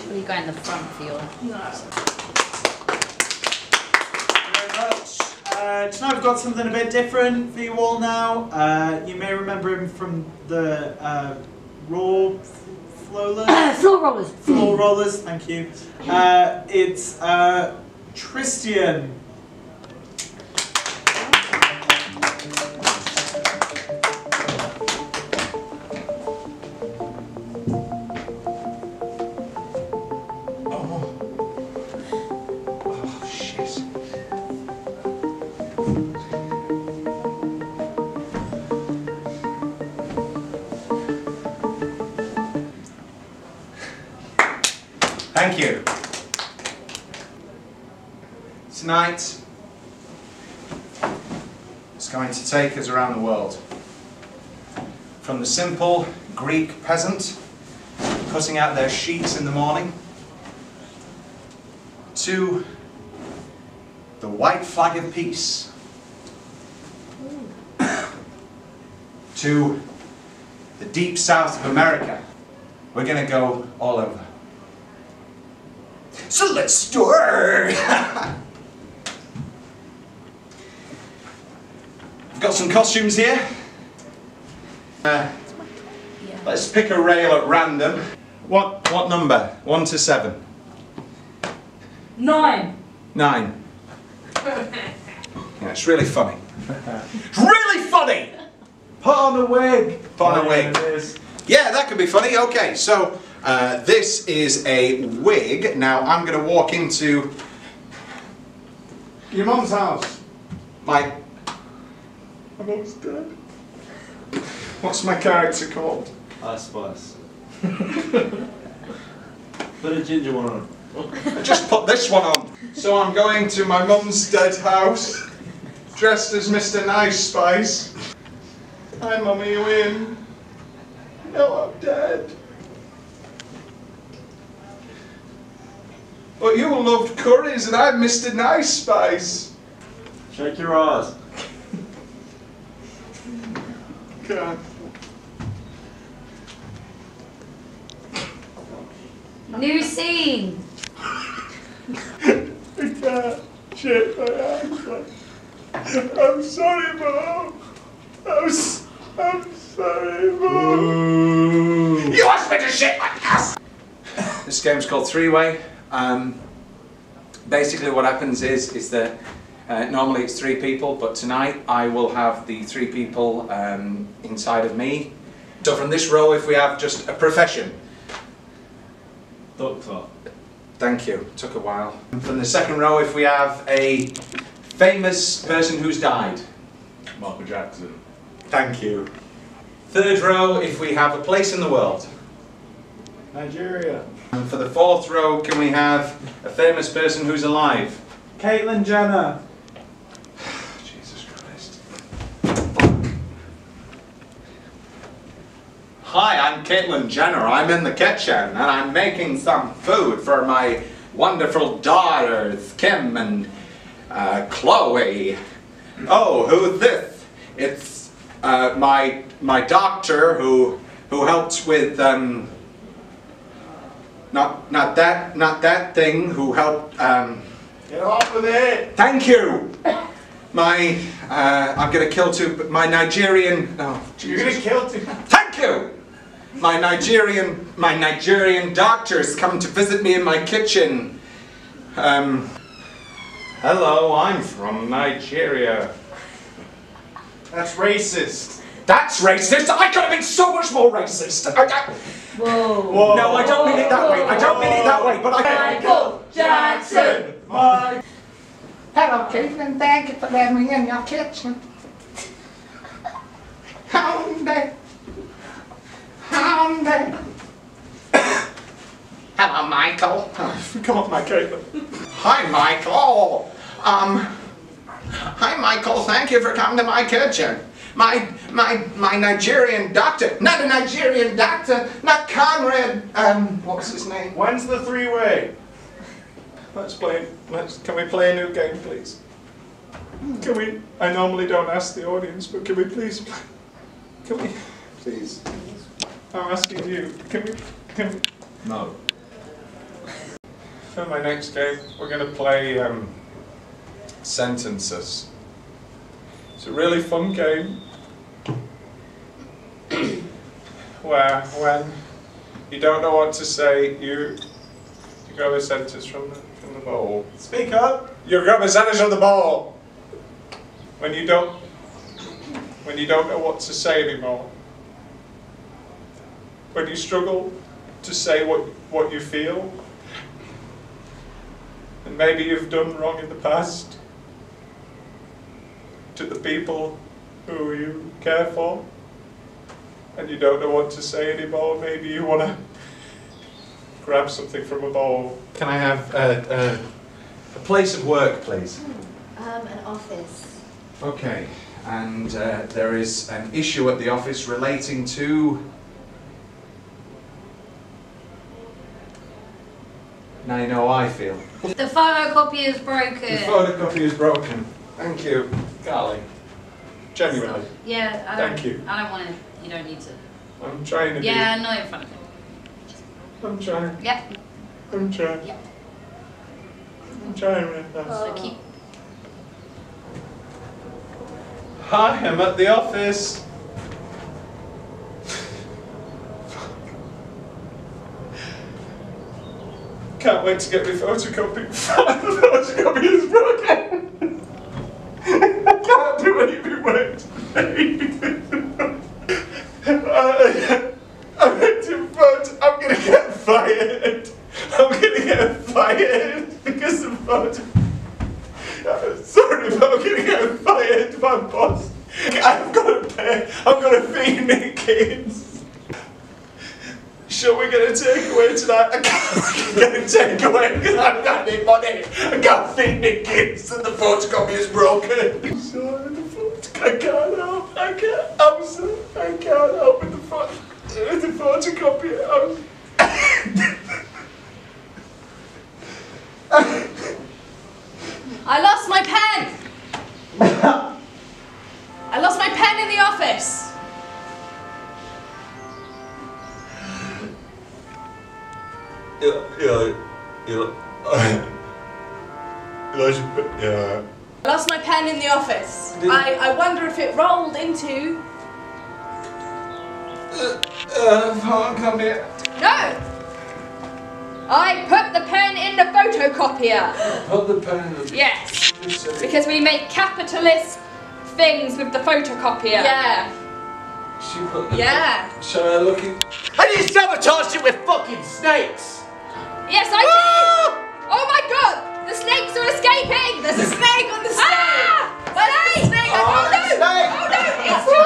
Will you go in the front for your... Tonight we've got something a bit different for you all now. You may remember him from the Raw Flowless? Floor Rollers. Floor Rollers, thank you. It's Tristian. Thank you. Tonight is going to take us around the world. From the simple Greek peasant cutting out their sheets in the morning to the white flag of peace, to the deep south of America. We're going to go all over. So let's start! We've got some costumes here. Let's pick a rail at random. What number? 1 to 7? 9. 9. Yeah, it's really funny. It's really funny! Put on a wig. Put on a wig. Yeah, that could be funny. Okay, so this is a wig. Now I'm going to walk into your mum's house. My mum's dead. What's my character called? I Spice. Put a ginger one on. I just put this one on. So I'm going to my mum's dead house, dressed as Mr. Nice Spice. Hi, Mummy, you in? No, I'm dead. But you loved curries and I'm Mr. Nice Spice. Shake your eyes. Okay. New scene. I can't shake my eyes. I'm sorry, Mom. I'm sorry, Mom. You asked me to shake my ass! This game's called Three-Way. Basically what happens is that normally it's 3 people, but tonight I will have the 3 people inside of me. So from this row, if we have just a profession. Doctor. Thank you, took a while. From the second row, if we have a famous person who's died. Michael Jackson. Thank you. Third row, if we have a place in the world. Nigeria. And for the fourth row, can we have a famous person who's alive? Caitlyn Jenner. Jesus Christ. Hi, I'm Caitlyn Jenner. I'm in the kitchen and I'm making some food for my wonderful daughters, Kim and Chloe. Oh, who's this? It's my doctor who helped with not that thing, who helped Get off with it! Thank you! I'm gonna kill 2, my Nigerian, oh Jesus. You're gonna kill 2. Thank you! My Nigerian doctors come to visit me in my kitchen. Hello, I'm from Nigeria. That's racist. That's racist? I could have been so much more racist! Whoa. No, I don't mean it that way. I don't mean it that way, but I... Michael Jackson! Hello, Keith, and thank you for letting me in your kitchen. Howdy. Howdy. Hello, Michael. Oh, I forgot my Caitlin. Hi, Michael. Hi, Michael. Thank you for coming to my kitchen. My Nigerian doctor, not a Nigerian doctor, not Conrad. What was his name? When's the three-way? Can we play a new game, please? Can we? I normally don't ask the audience, but can we please? Can we, please? I'm asking you. Can we? No. For my next game, we're going to play sentences. It's a really fun game where when you don't know what to say, you grab a sentence from the bowl. Speak up! You grab a sentence from the bowl. When you don't know what to say anymore. When you struggle to say what you feel. And maybe you've done wrong in the past to the people who you care for, and you don't know what to say anymore. Maybe you want to grab something from a bowl. Can I have a place of work, please? An office. Okay, and there is an issue at the office relating to... Now you know how I feel. The photocopy is broken. The photocopy is broken. Thank you, darling. Genuinely. Yeah, Thank you. I don't want to. You don't need to. I'm trying to be... Yeah, not in front of me. I'm trying. Yep. I'm trying. Yep. I'm trying really fast. So keep. Hi, I'm at the office. Can't wait to get my photocopy. The photocopy is broken. I can't do anything with it. I'm gonna get fired. I'm gonna get fired because the photo. Sorry, but I'm gonna get fired. My boss. I've got to pay. I'm gonna feed me kids. Sure, we're going to take away tonight. I can't get a take away because I haven't got any money. I can't feed the kids and the photocopy is broken. I'm sorry, I can't help. I can't. I'm sorry. I can't help with the photocopy. I lost my pen! I lost my pen in the office! Yeah. I lost my pen in the office. I wonder if it rolled into... Come here. No! I put the pen in the photocopier. Put the pen in the... Yes. Because we make capitalist things with the photocopier. Yeah. She put the... Yeah. Shall I look in... And you sabotaged it with fucking snakes! Yes, I did! Oh my god! The snakes are escaping! There's a snake on the stage! Ah! Where's the snake? Oh no! Snake! Oh no! It's too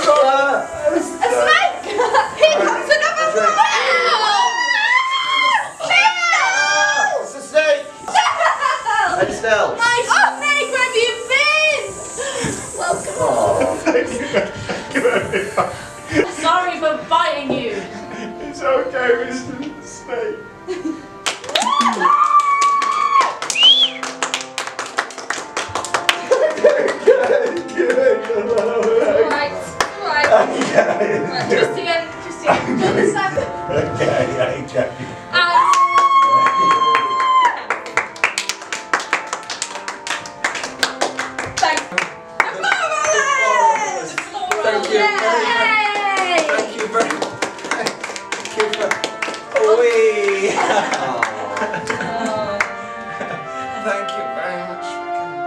Sorry. A snake! Here comes another one! It's a snake! Hey, Nell. My snake, where have you been? Welcome. Oh, thank you. Sorry for biting you. It's okay, Mr. Snake. Alright. Tristian, do the second. Okay. Thank you. Yay! Thank you very much. Thank you for... Wee! Thank you very much for coming.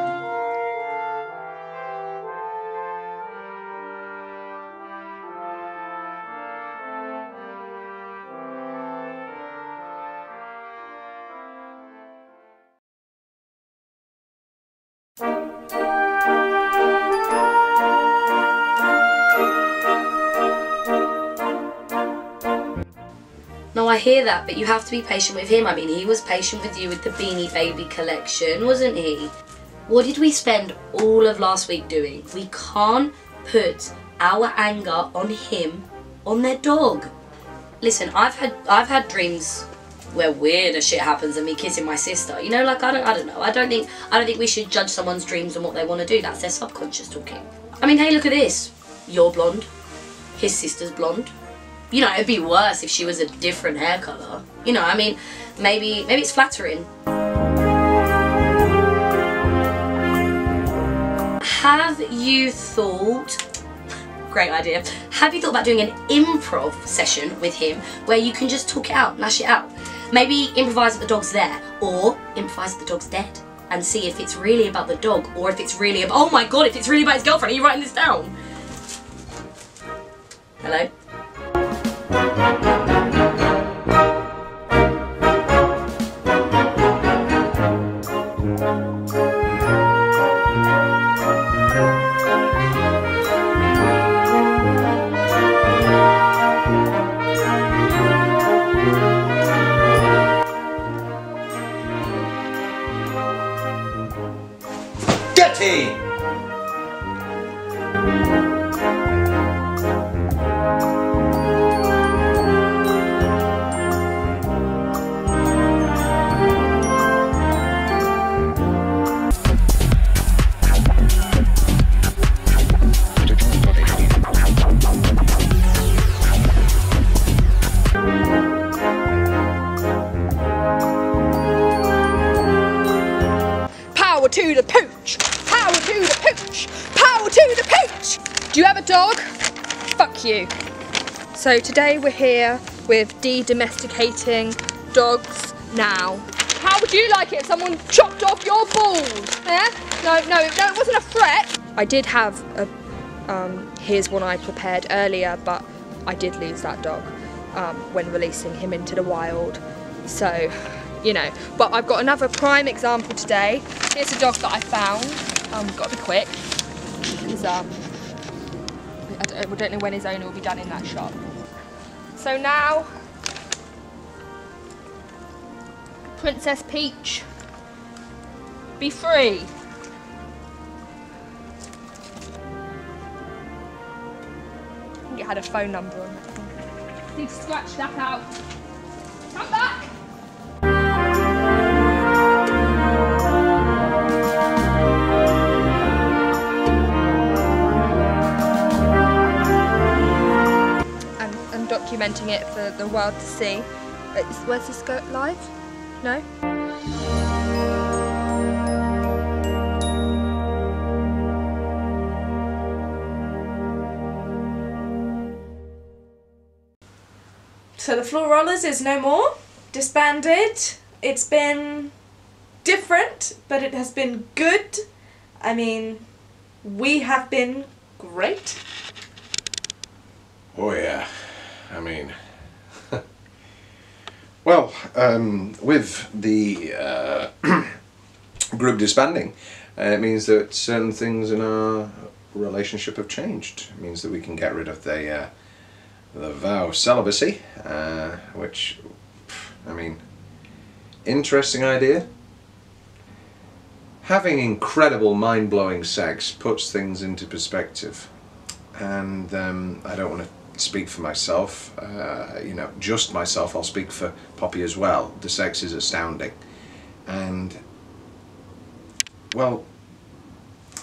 No, I hear that, but you have to be patient with him. I mean, he was patient with you with the Beanie Baby collection, wasn't he? What did we spend all of last week doing? We can't put our anger on him, on their dog. Listen, I've had dreams where weirder shit happens than me kissing my sister. You know, like I don't know. I don't think we should judge someone's dreams and what they want to do. That's their subconscious talking. I mean, hey, look at this. You're blonde. His sister's blonde. You know, it'd be worse if she was a different hair colour. You know, I mean, maybe it's flattering. Have you thought, great idea, have you thought about doing an improv session with him where you can just talk it out, lash it out? Maybe improvise that the dog's there, or improvise that the dog's dead, and see if it's really about the dog, or if it's really about, oh my god, if it's really about his girlfriend. Are you writing this down? Hello? Getty! Power to the pooch! Power to the pooch! Power to the pooch! Do you have a dog? Fuck you. So today we're here with de-domesticating dogs now. How would you like it if someone chopped off your balls? Eh? No, it wasn't a threat. I did have a, here's one I prepared earlier, but I did lose that dog when releasing him into the wild. So, you know, but I've got another prime example today. Here's a dog that I found. Got to be quick, because I don't know when his owner will be done in that shop. So now, Princess Peach, be free. I think it had a phone number on it. Need to scratch that out. Come back! And documenting it for the world to see. Where's this go live? No? So the Floor Rollers is no more, disbanded. It's been different, but it has been good. I mean, we have been great. Oh yeah, I mean, well, with the group disbanding, it means that certain things in our relationship have changed. It means that we can get rid of the vow of celibacy, which, I mean, interesting idea. Having incredible, mind-blowing sex puts things into perspective, and I don't want to speak for myself, you know, just myself. I'll speak for Poppy as well. The sex is astounding, and well,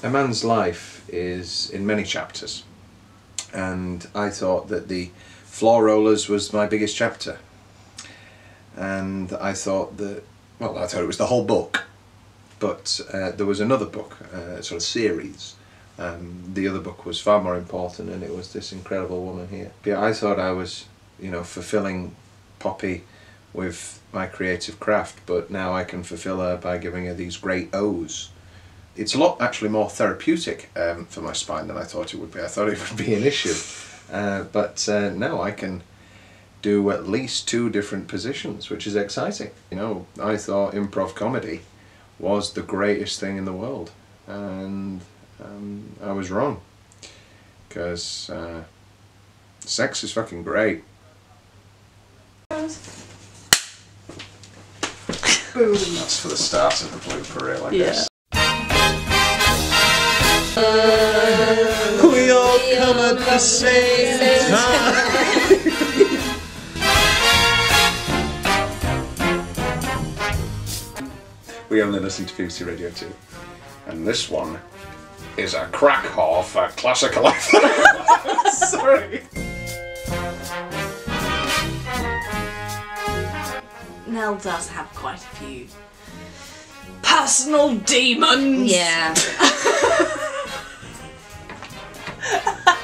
a man's life is in many chapters, and I thought that the Floor Rollers was my biggest chapter, and I thought that, well, I thought it was the whole book, but there was another book, sort of series. The other book was far more important, and it was this incredible woman here. Yeah, I thought I was, you know, fulfilling Poppy with my creative craft, but now I can fulfill her by giving her these great O's. It's a lot actually more therapeutic for my spine than I thought it would be. I thought it would be an issue, but now I can do at least 2 different positions, which is exciting. You know, I thought improv comedy was the greatest thing in the world, and I was wrong, because sex is fucking great. Boom. That's for the start of the blooper reel, I Yeah. guess. We all come at the same time. We only listen to BBC Radio 2. And this one is a crack whore for classical life. Sorry. Nell does have quite a few personal demons. Yeah.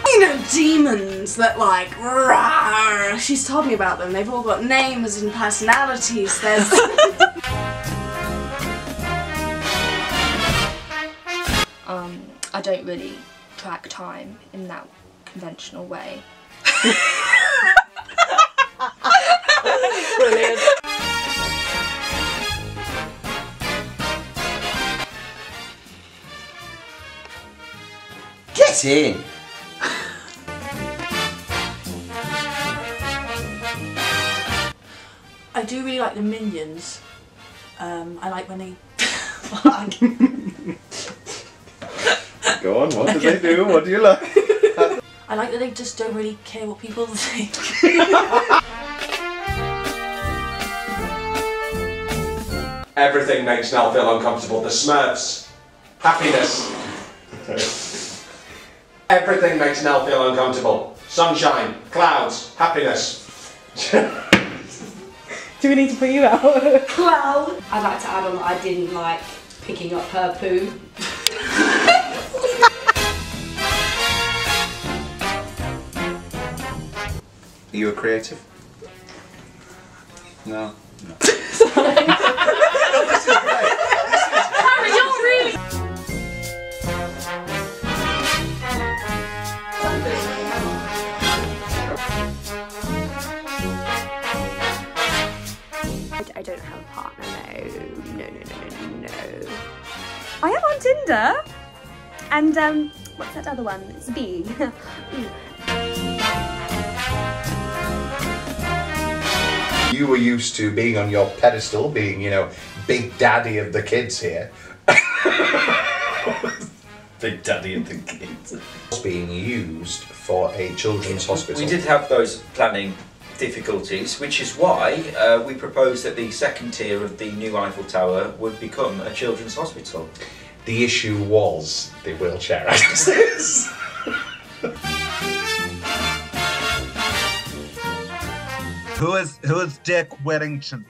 You know, demons that like, rawr. She's told me about them. They've all got names and personalities. There's I don't really track time in that conventional way. Brilliant. Get in! I do really like the minions. I like when they... Go on, what do they do? What do you like? I like that they just don't really care what people think. Everything makes Nell feel uncomfortable. The Smurfs. Happiness. Everything makes Nell feel uncomfortable. Sunshine, clouds, happiness. Do we need to put you out? Well, I'd like to add on that I didn't like picking up her poo. Are you a creative? No. Harry, you're really... I don't have a partner, no. I am on Tinder. And, what's that other one? It's B. You were used to being on your pedestal, being, you know, big daddy of the kids here. Big daddy of the kids. Being used for a children's hospital. We did have those planning difficulties, which is why we proposed that the second tier of the new Eiffel Tower would become a children's hospital. The issue was the wheelchair access. Who is Dick Whittington?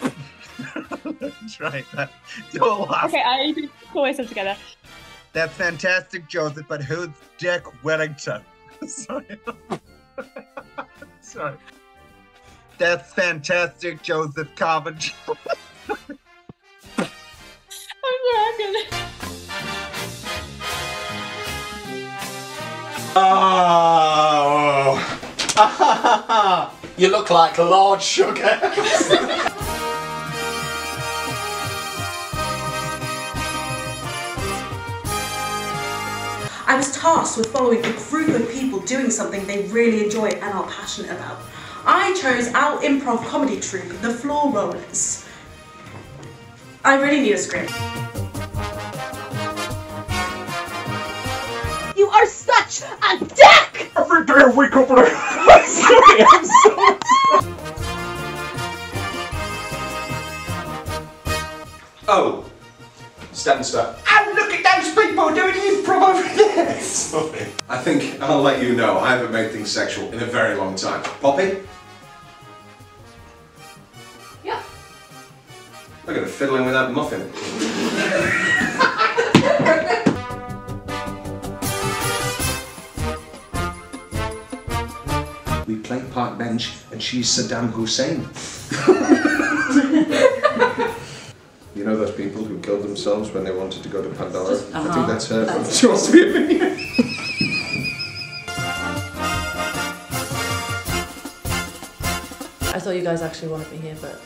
That's right. Don't laugh. Okay, I need to pull myself together. That's fantastic, Joseph, but who's Dick Whittington? Sorry. Sorry. That's fantastic, Joseph Coventry. Oh! You look like Lord Sugar. I was tasked with following a group of people doing something they really enjoy and are passionate about. I chose our improv comedy troupe, the Floor Rollers. I really need a script. You are such a dick! Every day I wake up and I'm sorry, I'm sorry. Oh, stand still. And look at those people doing improv over there. Sorry. I think I'll let you know I haven't made things sexual in a very long time. Poppy? Yeah. Look at her fiddling with that muffin. We play park bench and she's Saddam Hussein. You know those people who killed themselves when they wanted to go to Pandora? I think that's her. She wants to be a minion. I thought you guys actually wanted me here, but it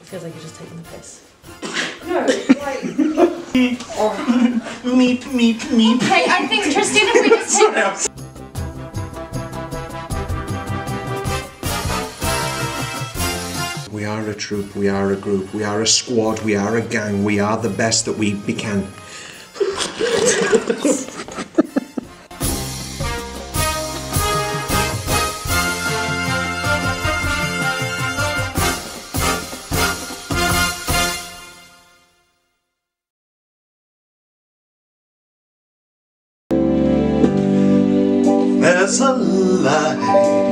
feels like you're just taking the piss. No, like... Meep, meep, meep. Okay, I think, Tristian, if we just take... We are a troupe, we are a group, we are a squad, we are a gang, we are the best that we can. There's a light